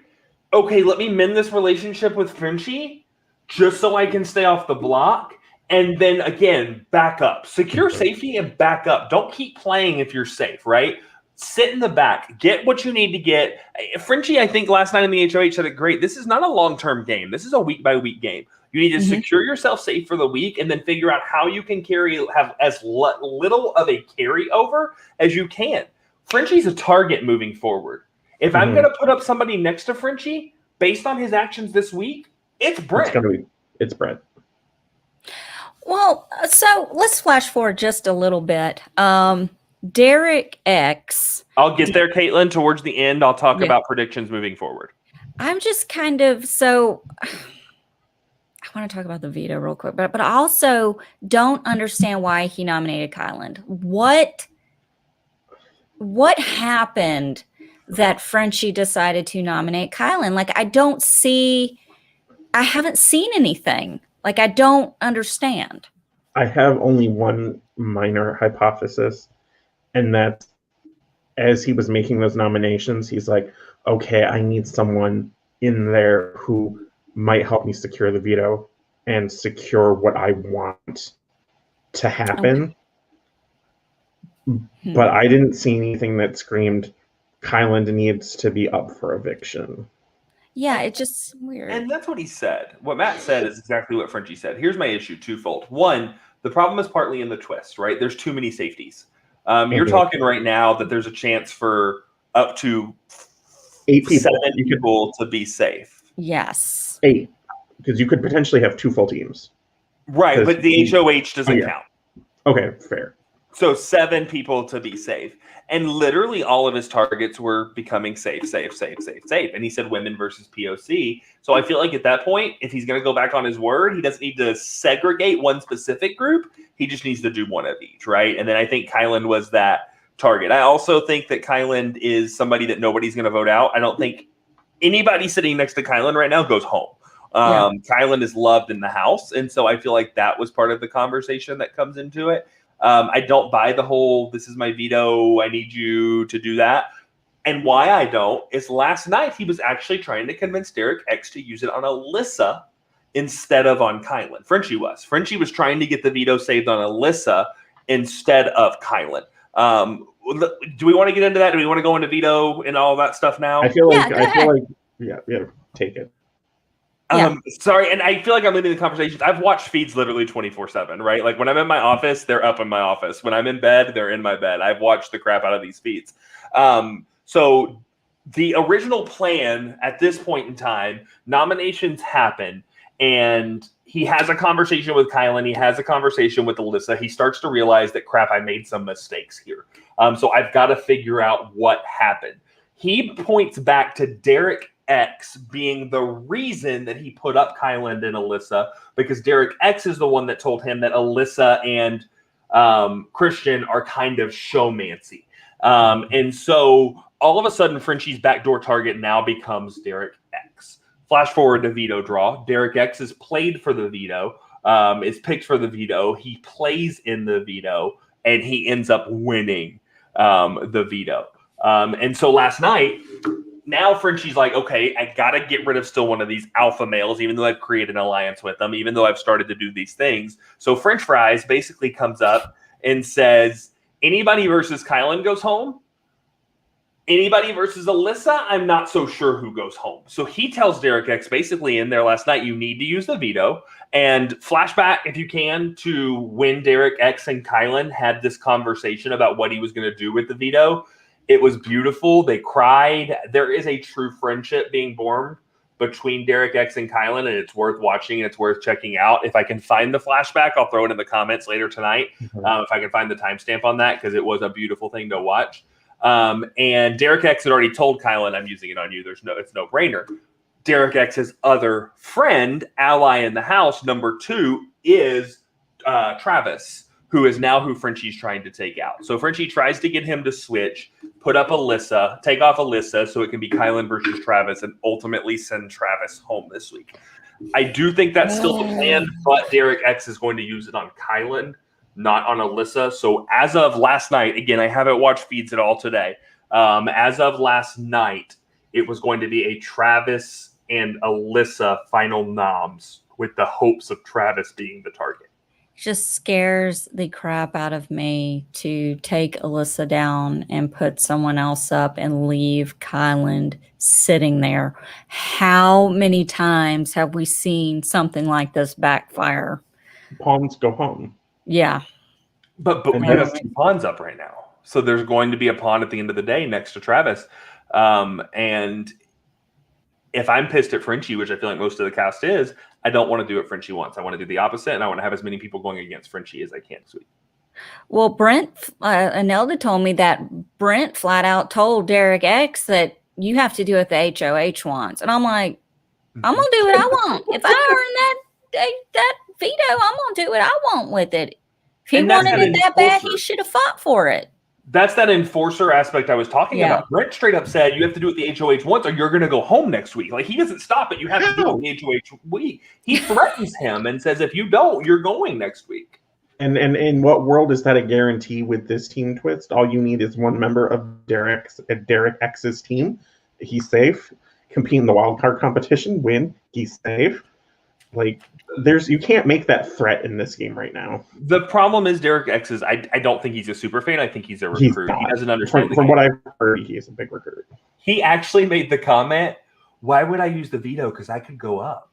okay, let me mend this relationship with Frenchie just so I can stay off the block. And then again, back up. Secure safety and back up. Don't keep playing if you're safe, right? Sit in the back. Get what you need to get. Frenchie, I think last night in the HOH said it great. This is not a long-term game. This is a week-by-week game. You need to secure yourself safe for the week and then figure out how you can have as little of a carryover as you can. Frenchie's a target moving forward. If I'm going to put up somebody next to Frenchie, based on his actions this week, it's Brent. It's Brent. Well, so let's flash forward just a little bit. Derek X. I'll get there, Caitlin, towards the end. I'll talk about predictions moving forward. I'm just kind of I want to talk about the veto real quick, but I also don't understand why he nominated Kyland. What happened that Frenchie decided to nominate Kyland? Like, I haven't seen anything. Like, I don't understand. I have only one minor hypothesis, and that as he was making those nominations, he's like, okay, I need someone in there who might help me secure the veto and secure what I want to happen. Okay. But I didn't see anything that screamed Kyland needs to be up for eviction. Yeah, it's just weird. And that's what he said. What Matt said is exactly what Frenchie said. Here's my issue twofold. One, the problem is partly in the twist, right? There's too many safeties. You're talking right now that there's a chance for up to 8 people. 7 people to be safe. Yes. 8. Because you could potentially have 2 full teams. Right, but the HOH doesn't count. Okay, fair. So 7 people to be safe. And literally all of his targets were becoming safe. And he said women versus POC. So I feel like at that point, if he's going to go back on his word, he doesn't need to segregate one specific group. He just needs to do one of each, right? And then I think Kyland was that target. I also think that Kyland is somebody that nobody's going to vote out. I don't think anybody sitting next to Kyland right now goes home. Kyland is loved in the house. And so I feel like that was part of the conversation that comes into it. I don't buy the whole, this is my veto, I need you to do that. And why I don't is last night he was actually trying to convince Derek X to use it on Alyssa instead of on Kyland. Frenchie was trying to get the veto saved on Alyssa instead of Kyland. Do we want to get into that? Do we want to go into veto and all that stuff now? I feel like, take it. Sorry, and I feel like I'm leading the conversation. I've watched feeds literally 24/7, right? Like when I'm in my office, they're up in my office. When I'm in bed, they're in my bed. I've watched the crap out of these feeds. So the original plan at this point in time, nominations happen, and he has a conversation with Kylan. He has a conversation with Alyssa. He starts to realize that, crap, I made some mistakes here. So I've got to figure out what happened. He points back to Derek X being the reason that he put up Kyland and Alyssa, because Derek X is the one that told him that Alyssa and Christian are kind of showmancy. And so all of a sudden, Frenchie's backdoor target now becomes Derek X. Flash forward to veto draw. Derek X is played for the veto, is picked for the veto. He plays in the veto, and he ends up winning the veto. And so last night, now Frenchie's like, okay, I got to get rid of still one of these alpha males, even though I've created an alliance with them, even though I've started to do these things. So French Fries basically comes up and says, anybody versus Kylan goes home. Anybody versus Alyssa, I'm not so sure who goes home. So he tells Derek X basically in there last night, you need to use the veto. And flashback, if you can, to when Derek X and Kylan had this conversation about what he was going to do with the veto. It was beautiful. They cried. There is a true friendship being born between Derek X and Kylan, and it's worth watching and it's worth checking out. If I can find the flashback, I'll throw it in the comments later tonight. If I can find the timestamp on that, because it was a beautiful thing to watch. And Derek X had already told Kylan, I'm using it on you. It's no brainer. Derek X's other friend, ally in the house, number 2, is Travis, who is now who Frenchie's trying to take out. So Frenchie tries to get him to switch, put up Alyssa, take off Alyssa so it can be Kylan versus Travis, and ultimately send Travis home this week. I do think that's still the plan, but Derek X is going to use it on Kylan, not on Alyssa. So as of last night, again, I haven't watched feeds at all today. As of last night, it was going to be a Travis and Alyssa final noms, with the hopes of Travis being the target. Just scares the crap out of me to take Alyssa down and put someone else up and leave Kylan sitting there. How many times have we seen something like this backfire? Pawns go home. Yeah. But we have 2 pawns up right now. So there's going to be a pawn at the end of the day next to Travis. And if I'm pissed at Frenchie, which I feel like most of the cast is, I don't want to do what Frenchie wants. I want to do the opposite, and I want to have as many people going against Frenchie as I can this week. Well, Brent, Anelda told me that Brent flat out told Derek X that you have to do what the HOH wants. And I'm like, I'm going to do what I want. If I earn that veto, I'm going to do what I want with it. If he wanted it that bad, he should have fought for it. That's that enforcer aspect I was talking about. Brent straight up said you have to do what the HOH wants or you're going to go home next week. Like, he doesn't stop it. You have to do what the HOH week. He threatens him and says, if you don't, you're going next week. And in what world is that a guarantee with this team twist? All you need is one member of Derek X's team. He's safe. Compete in the wild card competition. Win. He's safe. Like, you can't make that threat in this game right now. The problem is Derek X is I don't think he's a super fan. I think he's a recruit. He doesn't understand. From what I've heard, he is a big recruit. He actually made the comment, why would I use the veto? Because I could go up.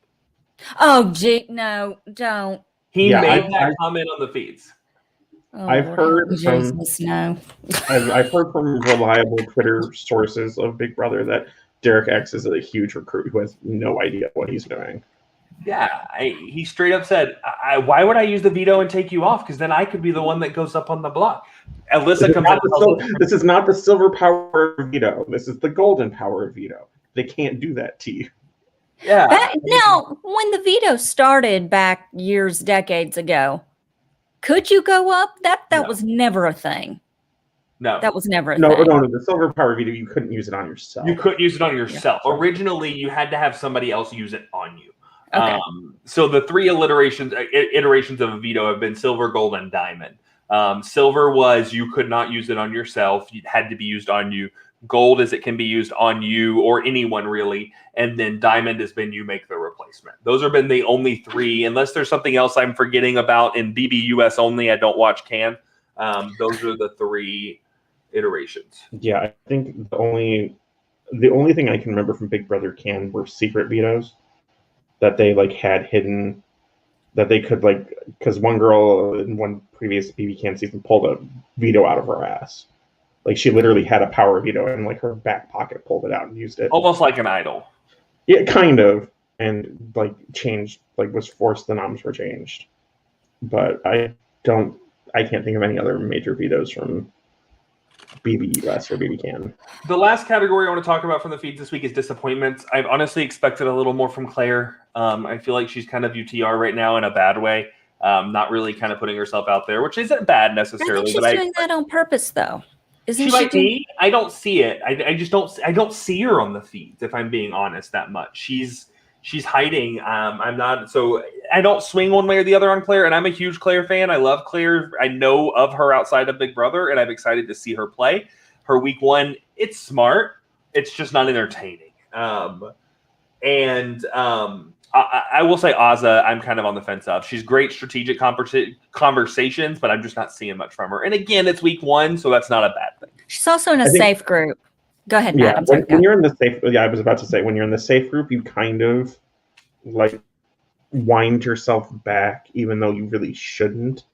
Oh, gee, no, don't. He made that comment on the feeds. Oh, I've heard from I've heard from reliable Twitter sources of Big Brother that Derek X is a huge recruit who has no idea what he's doing. Yeah, he straight up said, why would I use the veto and take you off? Because then I could be the one that goes up on the block. Alyssa comes out. This is not the silver power veto. This is the golden power veto. They can't do that to you. Yeah. Now, when the veto started back decades ago, could you go up? That was never a thing. No. That was never a thing. No, the silver power veto, you couldn't use it on yourself. You couldn't use it on yourself. Yeah. Originally, you had to have somebody else use it on you. Okay. So the 3 iterations of a veto have been silver, gold, and diamond. Silver was you could not use it on yourself. It had to be used on you. Gold is it can be used on you or anyone really. And then diamond has been you make the replacement. Those have been the only 3, unless there's something else I'm forgetting about in BBUS only. I don't watch CAN. Those are the 3 iterations. Yeah, I think the only thing I can remember from Big Brother CAN were secret vetoes that they had hidden, that they could because one girl in one previous BB CAN season pulled a veto out of her ass. She literally had a power veto and her back pocket, pulled it out and used it. Almost like an idol. Yeah, kind of. And changed, was forced, the noms were changed. But I can't think of any other major vetoes from BBUS or BB CAN. The last category I want to talk about from the feeds this week is disappointments. I've honestly expected a little more from Claire. I feel like she's kind of UTR right now in a bad way. Not really kind of putting herself out there, which isn't bad necessarily. I think she's doing that on purpose, though. Isn't she doing... I don't see it. I just don't. I don't see her on the feeds, if I'm being honest, that much. She's hiding. I'm not. So I don't swing one way or the other on Claire, and I'm a huge Claire fan. I love Claire. I know of her outside of Big Brother, and I'm excited to see her play. Her week 1, it's smart. It's just not entertaining. I will say Azza, I'm kind of on the fence of. She's great strategic conversations, but I'm just not seeing much from her. And again, it's week 1, so that's not a bad thing. She's also in a safe group. Go ahead, Matt. Yeah, when you're in the safe, I was about to say, when you're in the safe group, you kind of like wind yourself back, even though you really shouldn't.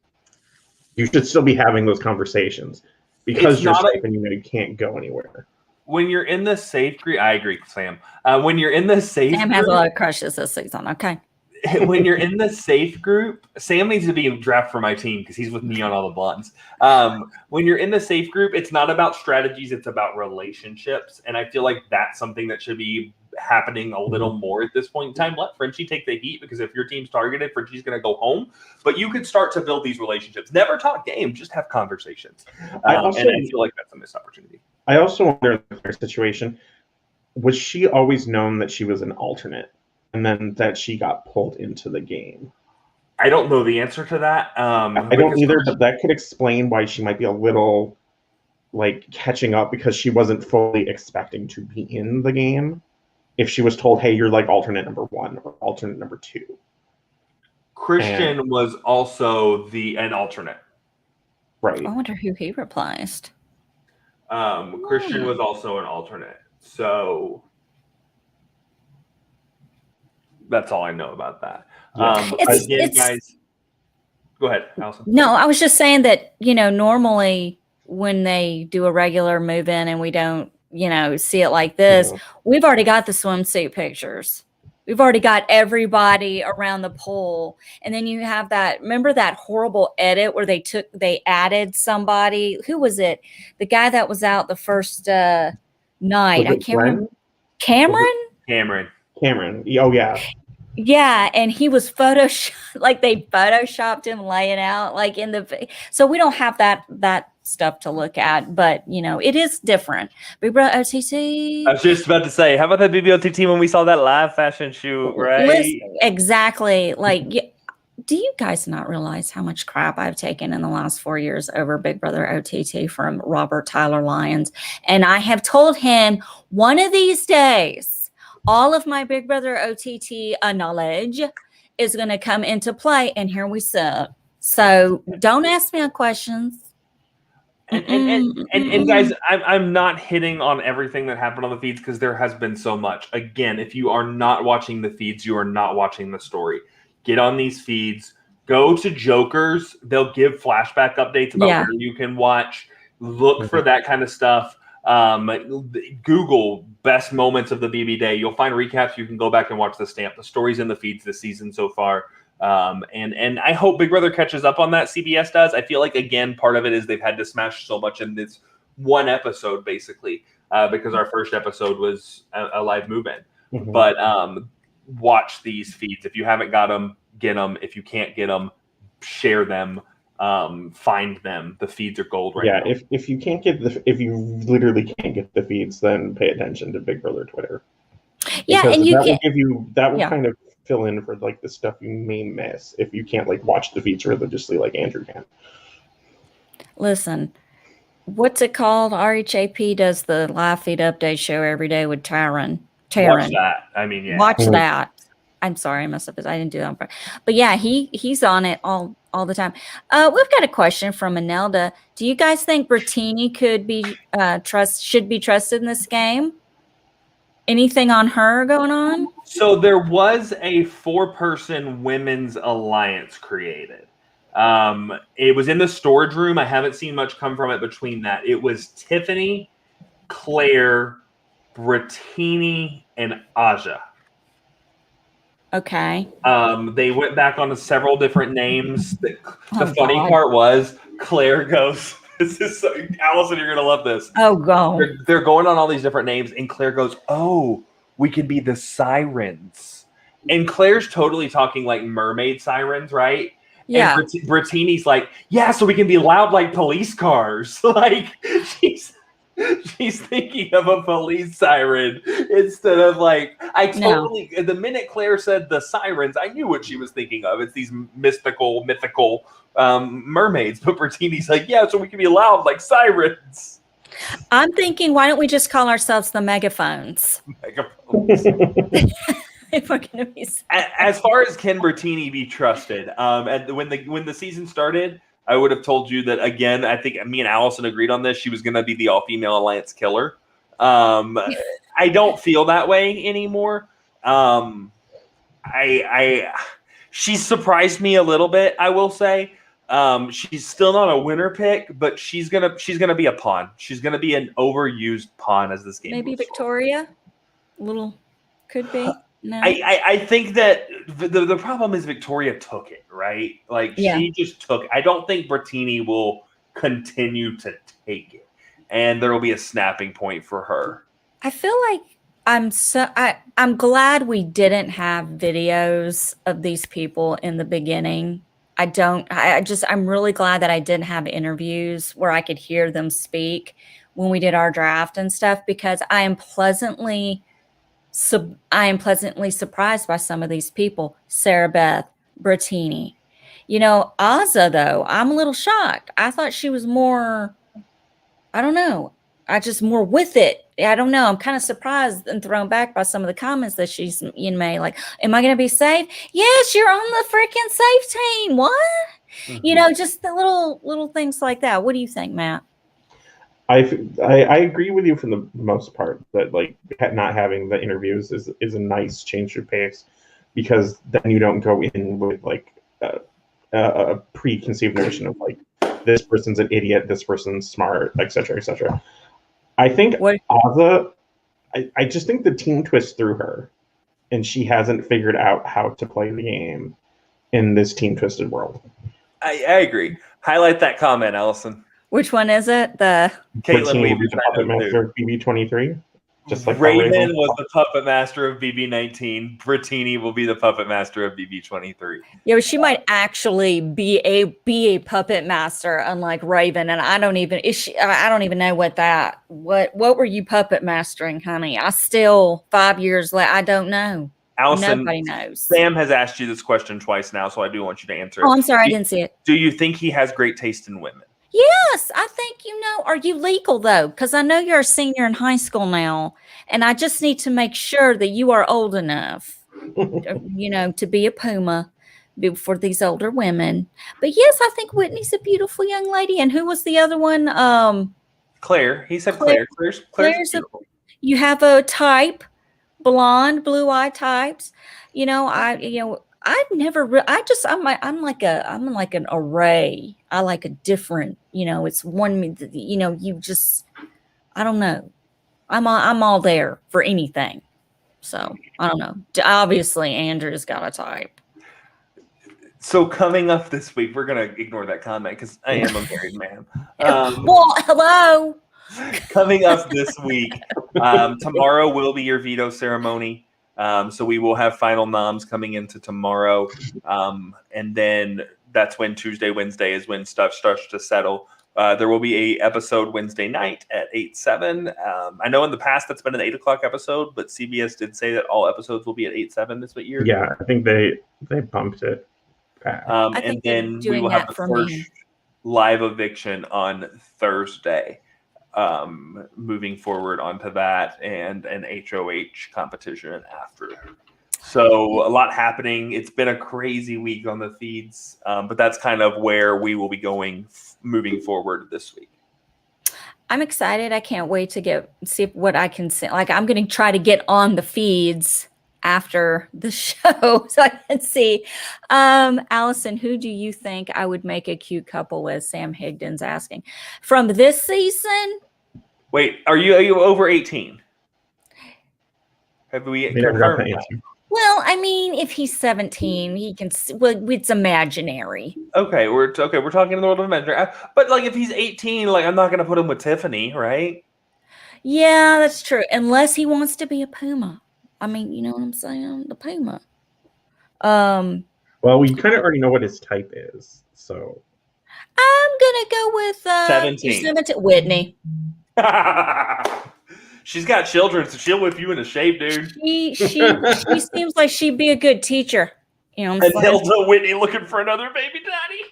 You should still be having those conversations because you're safe and you can't go anywhere. When you're in the safe group, I agree, Sam. When you're in the safe Sam has a lot of crushes this season. Okay. When you're in the safe group, Sam needs to be drafted for my team because he's with me on all the blondes. When you're in the safe group, it's not about strategies, it's about relationships. And I feel like that's something that should be happening a little more at this point in time. Let Frenchie take the heat, because if your team's targeted, Frenchie's going to go home. But you could start to build these relationships. Never talk game, just have conversations. And I feel like that's a missed opportunity. I also wonder in her situation, was she always known that she was an alternate and then that she got pulled into the game? I don't know the answer to that. I don't either, but that could explain why she might be a little like catching up, because she wasn't fully expecting to be in the game. If she was told, hey, you're like alternate number 1 or alternate number 2. Christian was also an alternate. Right. I wonder who he replaced. Christian was also an alternate. So that's all I know about that. Guys, go ahead, Allison. No, I was just saying that, normally when they do a regular move in and we don't, see it like this, we've already got the swimsuit pictures. We've already got everybody around the pool. And then you have remember that horrible edit where they added somebody? Who was it? The guy that was out the first night. I can't remember. Cameron? Cameron. Oh, yeah. Yeah, and he was photoshopped, they photoshopped him laying out so we don't have that stuff to look at, but it is different. Big Brother OTT. I was just about to say, how about that BBOTT when we saw that live fashion shoot, right? Listen, exactly. Do you guys not realize how much crap I've taken in the last 4 years over Big Brother OTT from Robert Tyler Lyons? And I have told him one of these days, all of my Big Brother OTT knowledge is going to come into play, and here we sit. So don't ask me questions. And guys, I'm not hitting on everything that happened on the feeds because there has been so much. Again, if you are not watching the feeds, you are not watching the story. Get on these feeds. Go to Jokers. They'll give flashback updates about where you can watch. Look for that kind of stuff. Google best moments of the BB day. You'll find recaps. You can go back and watch the stories in the feeds this season so far. And I hope Big Brother catches up on that. CBS does. I feel like, again, part of it is they've had to smash so much in this one episode, basically, because our first episode was a live move-in. But watch these feeds. If you haven't got them, get them. If you can't get them, share them. Find them. The feeds are gold right now. If you can't get if you literally can't get the feeds, then pay attention to Big Brother Twitter. Yeah, because and you will kind of fill in for the stuff you may miss if you can't watch the feeds religiously like Andrew can. Listen, what's it called? RHAP does the live feed update show every day with Taryn. Watch that. I mean, yeah. Watch that. I'm sorry, I messed up. I didn't do that on purpose. But yeah, he's on it all the time. We've got a question from Anelda. Do you guys think Brittini could be should be trusted in this game? Anything on her going on? So there was a 4-person women's alliance created. It was in the storage room. I haven't seen much come from it between that. It was Tiffany, Claire, Brittini, and Aja. Okay. They went back on to several different names. The funny part was Claire goes, this is so, Allison, you're going to love this. Oh, God. They're going on all these different names, and Claire goes, oh, we could be the sirens. And Claire's totally talking like mermaid sirens, right? Yeah. And Brittini's like, yeah, so we can be loud like police cars. She's thinking of a police siren instead of the minute Claire said the sirens, I knew what she was thinking of. It's these mythical mermaids. But Brittini's like, yeah, so we can be loud like sirens. I'm thinking, why don't we just call ourselves the megaphones? Megaphones. If we're going to be As far as can Bertini be trusted, when the season started, I would have told you that again. I think me and Allison agreed on this. She was going to be the all-female alliance killer. I don't feel that way anymore. She's surprised me a little bit, I will say. She's still not a winner pick, but she's gonna be a pawn. She's gonna be an overused pawn as this game maybe moves Victoria, little could be. No, I think that the problem is Victoria took it, right? Like she just took it. I don't think Bertini will continue to take it, and there will be a snapping point for her. I feel like I'm glad we didn't have videos of these people in the beginning. I'm really glad that I didn't have interviews where I could hear them speak when we did our draft and stuff, because I am pleasantly surprised by some of these people. Sarah Beth, Bertini. Azza, though, I'm a little shocked. I thought she was more, I don't know. I just more with it. I don't know. I'm kind of surprised and thrown back by some of the comments that she's made. Like, am I going to be safe? Yes, you're on the freaking safe team. What? Mm-hmm. Just the little things like that. What do you think, Matt? I agree with you for the most part that like not having the interviews is a nice change of pace, because then you don't go in with like a preconceived notion of like this person's an idiot, this person's smart, etc., etc. I think Azza, I just think the team twist threw her, and she hasn't figured out how to play the game in this team twisted world. I agree. Highlight that comment, Allison. Which one is it? The Caitlin will be the puppet master of BB23. Just like Raven was the puppet master of BB19. Bertini will be the puppet master of BB23. Yeah, but she might actually be a puppet master, unlike Raven. And I don't even know what were you puppet mastering, honey? I still 5 years later, I don't know. Allison, nobody knows. Sam has asked you this question twice now, so I do want you to answer it. Oh, I'm sorry, I didn't see it. Do you think he has great taste in women? Yes, I think, are you legal though? Because I know you're a senior in high school now, and I just need to make sure that you are old enough, to be a Puma for these older women. But yes, I think Whitney's a beautiful young lady. And who was the other one? Claire. He said Claire. Claire's beautiful. You have a type, blonde, blue-eyed types. I've never. I'm like an array. I like a different. It's one. You just. I don't know. I'm all there for anything. So I don't know. Obviously, Andrew's got a type. So coming up this week, we're gonna ignore that comment because I am a married man. Well, hello. Coming up this week, tomorrow will be your veto ceremony. So we will have final noms coming into tomorrow. And then that's when Tuesday, Wednesday is when stuff starts to settle. There will be a episode Wednesday night at 8/7. I know in the past that's been an 8 o'clock episode, but CBS did say that all episodes will be at 8/7 this year. Yeah, I think they bumped it back. And then we will have the first live eviction on Thursday. Moving forward onto that and an HOH competition after. So a lot happening. It's been a crazy week on the feeds, but that's kind of where we will be going moving forward this week. I'm excited. I can't wait to see what I can see. Like, I'm going to try to get on the feeds after the show so I can see. Allison, who do you think I would make a cute couple with? Sam Higdon's asking. From this season? Wait, are you over 18? Have we confirmed that? Well, I mean, if he's 17, he can. Well, it's imaginary. Okay, we're talking in the world of imaginary. But like, if he's 18, like, I'm not going to put him with Tiffany, right? Yeah, that's true. Unless he wants to be a Puma. I mean, you know what I'm saying? The Puma. Well, we kind of already know what his type is, so I'm gonna go with 17. Whitney. She's got children, so she'll whip you into shape, dude. She seems like she'd be a good teacher. You know, Hilda Whitney looking for another baby daddy.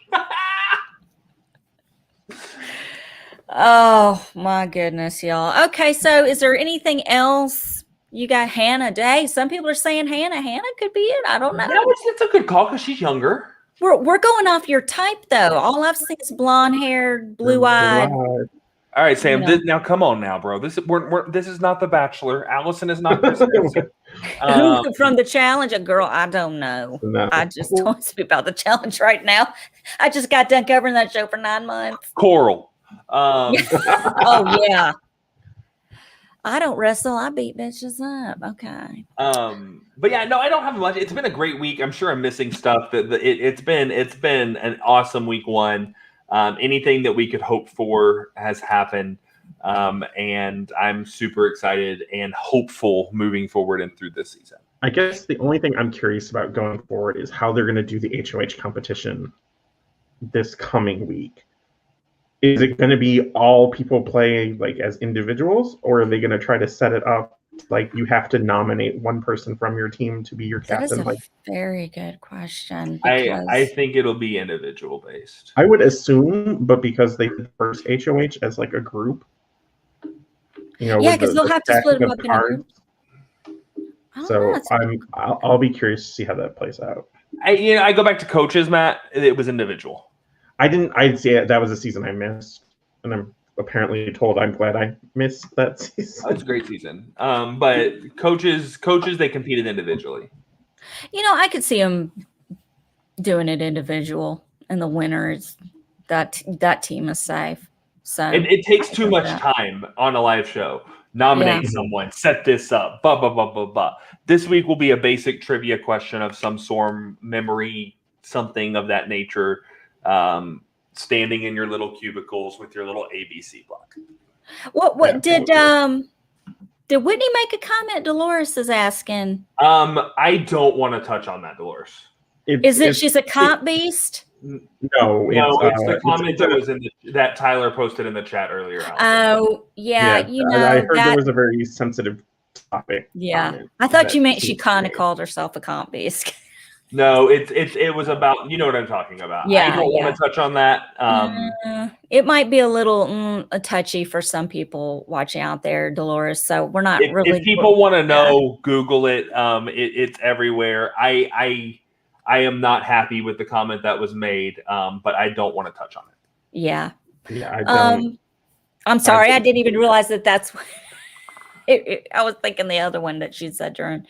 Oh my goodness, y'all. Okay, so is there anything else? You got Hannah Day. Some people are saying Hannah. Hannah could be it. I don't know. Yeah, it's a good call because she's younger. We're going off your type though. All I've seen is blonde haired, blue eyed. All right, Sam. You know. Now come on, now, bro. This is not The Bachelor. Allison is not Chris Harrison. Who from the challenge? A girl, I don't know. No. I just don't speak about the challenge right now. I just got done covering that show for 9 months. Coral. Oh yeah. I don't wrestle. I beat bitches up. Okay. But yeah, no, I don't have much. It's been a great week. I'm sure I'm missing stuff. It's been an awesome week one. Anything that we could hope for has happened. And I'm super excited and hopeful moving forward and through this season. I guess the only thing I'm curious about going forward is how they're going to do the HOH competition this coming week. Is it going to be all people play like as individuals, or are they going to try to set it up like you have to nominate one person from your team to be your captain? That is a very good question. I think it'll be individual based. I would assume, but because they did the first HOH as like a group, yeah, because they'll have to split them up in a group. So I'll be curious to see how that plays out. I go back to coaches, Matt. It was individual. I'd say that was a season I missed, and I'm apparently told I'm glad I missed that season. It's a great season. But coaches, they competed individually. I could see them doing it individual, and the winner is that team is safe. So it takes too much time on a live show. Nominate someone, set this up, blah, blah, blah, blah, blah. This week will be a basic trivia question of some sort, memory, something of that nature. Standing in your little cubicles with your little ABC block. What did Whitney make a comment? Dolores is asking. I don't want to touch on that, Dolores. She's a comp beast? No, it's the comment that was that Tyler posted in the chat earlier. Oh, yeah. I heard there was a very sensitive topic. Yeah, I thought you meant she kind of called herself a comp beast. No, it was about, you know what I'm talking about. Yeah, I don't want to touch on that. It might be a little touchy for some people watching out there, Dolores. So we're not really. If people want to know, Google it. It's everywhere. I am not happy with the comment that was made, but I don't want to touch on it. Yeah. Yeah, I don't. I'm sorry. I didn't even realize that that's. I was thinking the other one that she said during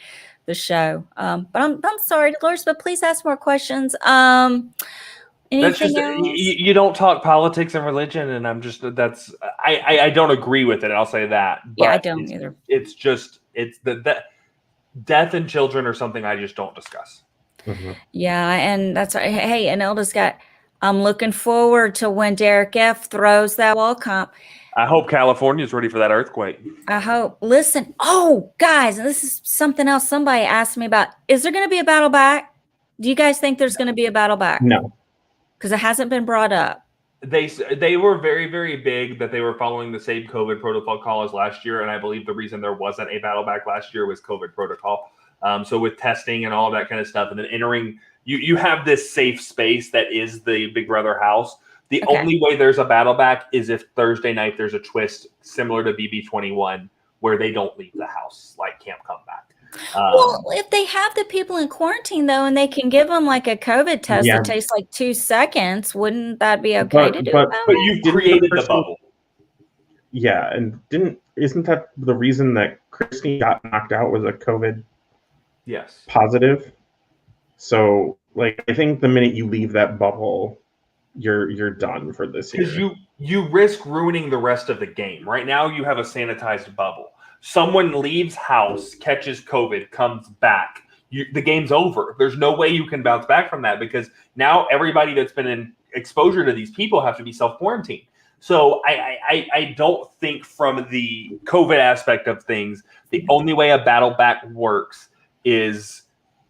the show. But I'm sorry, Dolores, but please ask more questions. Anything else? You don't talk politics and religion, and I don't agree with it. I'll say that. But yeah, I don't either. It's the death and children are something I just don't discuss. Mm-hmm. Yeah, and that's right. Hey, and Elda's got. I'm looking forward to when Derek F throws that wall comp. I hope California's ready for that earthquake. I hope. Listen, guys, and this is something else somebody asked me about. Is there going to be a battle back? Do you guys think there's going to be a battle back? No. Because it hasn't been brought up. They were very, very big that they were following the same COVID protocol as last year, and I believe the reason there wasn't a battle back last year was COVID protocol. So with testing and all of that kind of stuff, and then entering, you have this safe space that is the Big Brother house. The only way there's a battle back is if Thursday night there's a twist similar to BB21 where they don't leave the house, like Camp Comeback. Well, if they have the people in quarantine, though, and they can give them like a COVID test that takes like 2 seconds, wouldn't that be okay to do? But you've created the bubble. Yeah, and isn't that the reason that Christy got knocked out was a COVID positive? So, like, I think the minute you leave that bubble, you're done for this year. Because you risk ruining the rest of the game. Right now, you have a sanitized bubble. Someone leaves house, catches COVID, comes back. The game's over. There's no way you can bounce back from that because now everybody that's been in exposure to these people have to be self-quarantined. So I don't think from the COVID aspect of things, the only way a battle back works is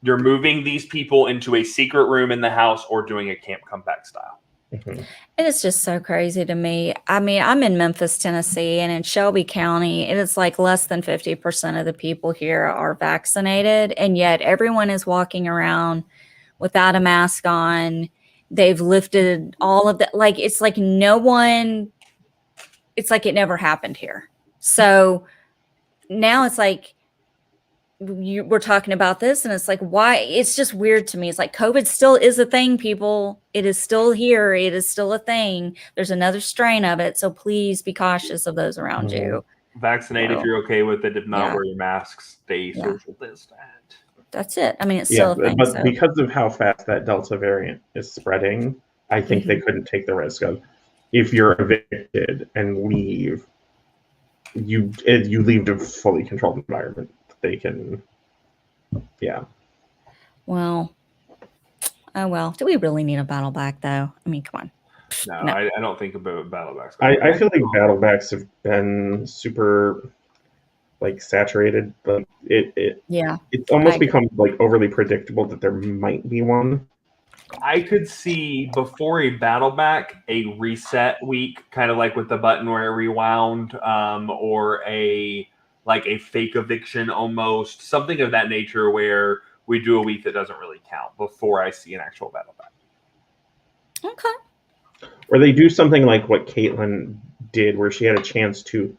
you're moving these people into a secret room in the house or doing a Camp Comeback style. Mm-hmm. And it's just so crazy to me. I mean, I'm in Memphis, Tennessee, and in Shelby County, it is like less than 50% of the people here are vaccinated, and yet everyone is walking around without a mask on. They've lifted all of that. Like, it's like no one it's like it never happened here. So now it's like we're talking about this, and it's like, why? It's just weird to me. It's like COVID still is a thing, people. It is still here. It is still a thing. There's another strain of it. So please be cautious of those around you. Vaccinate if you're okay with it. If not, wear your masks. Stay social distant. That's it. I mean, it's still a thing. But because of how fast that Delta variant is spreading, I think they couldn't take the risk of, if you're evicted and leave, you leave to a fully controlled environment. They can, Well, oh well. Do we really need a battle back though? I mean, come on. No. I don't think about battlebacks. I feel like battlebacks have been super like saturated. Like it's almost become like overly predictable that there might be one. I could see before a battleback a reset week, kind of like with the button where it rewound, or a fake eviction almost, something of that nature where we do a week that doesn't really count before I see an actual battleback. Okay. Or they do something like what Caitlin did, where she had a chance to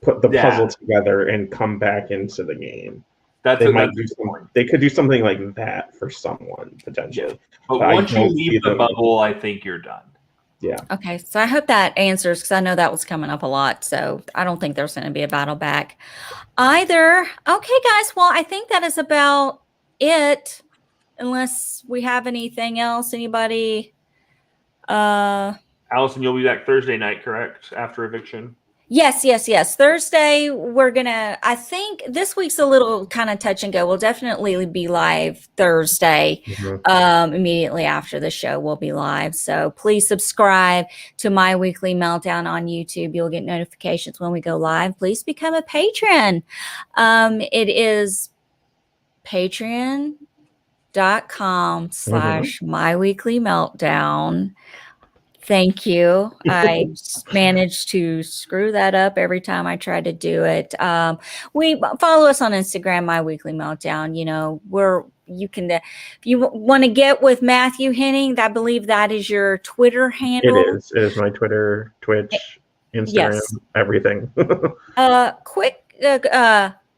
put the puzzle together and come back into the game. They could do something like that for someone potentially. But once you leave the bubble, I think you're done. Yeah. Okay. So I hope that answers, because I know that was coming up a lot. So I don't think there's going to be a battle back either. Okay, guys. Well, I think that is about it. Unless we have anything else. Anybody? Allison, you'll be back Thursday night, correct? After eviction? Yes. Thursday, I think this week's a little kind of touch and go. We'll definitely be live Thursday. Immediately after the show, we'll be live. So please subscribe to My Weekly Meltdown on YouTube. You'll get notifications when we go live. Please become a patron. It is patreon.com/myweeklymeltdown. Thank you. I managed to screw that up every time I tried to do it. We follow us on Instagram, My Weekly Meltdown. You know, you can, if you want to get with Matthew Henning, I believe that is your Twitter handle. It is my Twitter, Twitch, Instagram, everything.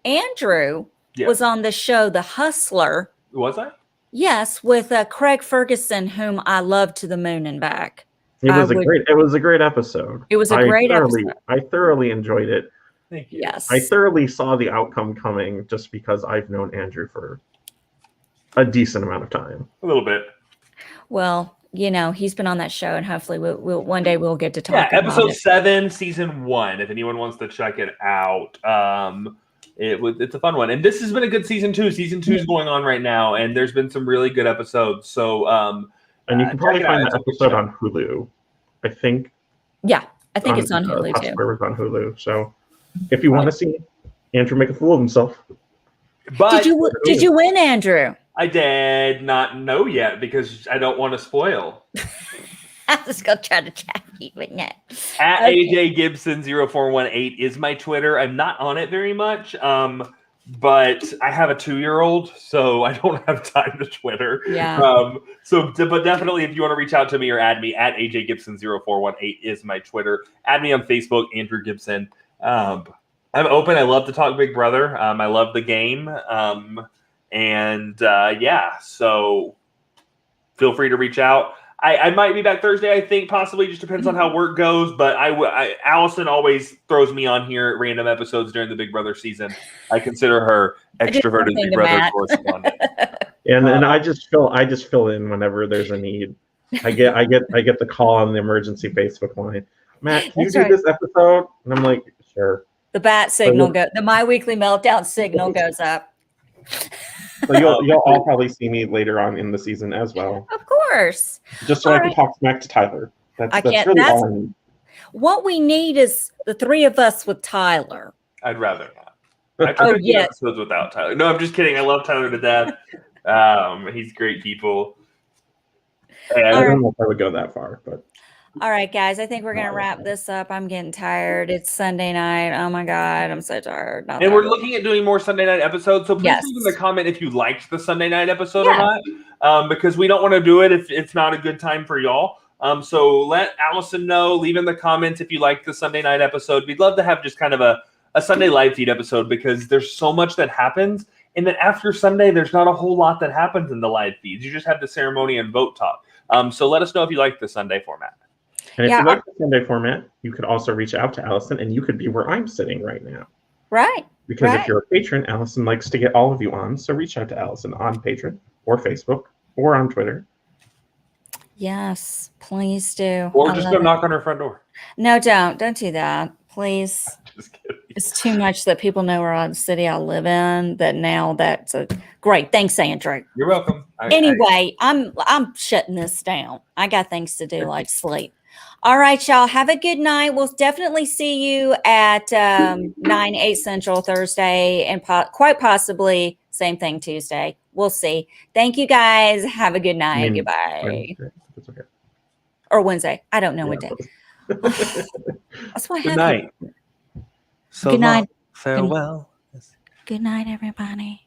Andrew was on the show, The Hustler. Was I? Yes, with Craig Ferguson, whom I love to the moon and back. It was a great episode. It was a great episode. I thoroughly enjoyed it. Thank you. Yes. I thoroughly saw the outcome coming just because I've known Andrew for a decent amount of time. A little bit. Well, you know, he's been on that show, and hopefully we'll one day we'll get to talk about episode 7, season 1, if anyone wants to check it out. It's a fun one. And this has been a good season 2. Season 2 is going on right now, and there's been some really good episodes. So and you can probably find the episode on Hulu, I think. Yeah, I think it's on Hulu too. It's on Hulu. So if you want to see Andrew make a fool of himself. But did you win, Andrew? I did not know yet because I don't want to spoil. I was going to try to chat you, but no. At AJ Gibson 0418 is my Twitter. I'm not on it very much. But I have a 2-year-old, so I don't have time to Twitter. Yeah. But definitely, if you want to reach out to me or add me, at AJ Gibson 0418 is my Twitter. Add me on Facebook, Andrew Gibson. I'm open. I love to talk Big Brother. I love the game. So feel free to reach out. I might be back Thursday, I think, possibly. Just depends on how work goes. But Allison always throws me on here at random episodes during the Big Brother season. I consider her extroverted Big Brother correspondent. And I just fill in whenever there's a need. I get the call on the emergency Facebook line. Matt, can you do this episode? And I'm like, sure. The bat signal the My Weekly Meltdown signal goes up. So you'll all probably see me later on in the season as well. Of course. Just so I can talk smack to Tyler. That's really all I need. What we need is the 3 of us with Tyler. I'd rather not. I try to do episodes without Tyler. No, I'm just kidding. I love Tyler to death. He's great people. And I don't know if I would go that far, but. All right, guys. I think we're going to wrap this up. I'm getting tired. It's Sunday night. Oh, my God. I'm so tired. And we're looking at doing more Sunday night episodes. So please leave in the comment if you liked the Sunday night episode or not. Because we don't want to do it if it's not a good time for y'all. So let Allison know. Leave in the comments if you like the Sunday night episode. We'd love to have just kind of a Sunday live feed episode because there's so much that happens. And then after Sunday, there's not a whole lot that happens in the live feeds. You just have the ceremony and vote talk. So let us know if you like the Sunday format. And if you like the Sunday format, you could also reach out to Allison, and you could be where I'm sitting right now. Right. Because if you're a patron, Allison likes to get all of you on. So reach out to Allison on Patreon or Facebook or on Twitter. Yes, please do. Or just go knock on her front door. No, don't do that, please. Just kidding. It's too much that people know where the city I live in. That now that's a great. Thanks, Andrew. You're welcome. Anyway, I'm shutting this down. I got things to do like sleep. All right, y'all. Have a good night. We'll definitely see you at 9/8 Central Thursday, and quite possibly same thing Tuesday. We'll see. Thank you, guys. Have a good night. Goodbye. It's okay. Or Wednesday. I don't know what day. That's why. Good night. Good night. Farewell. Good night, everybody.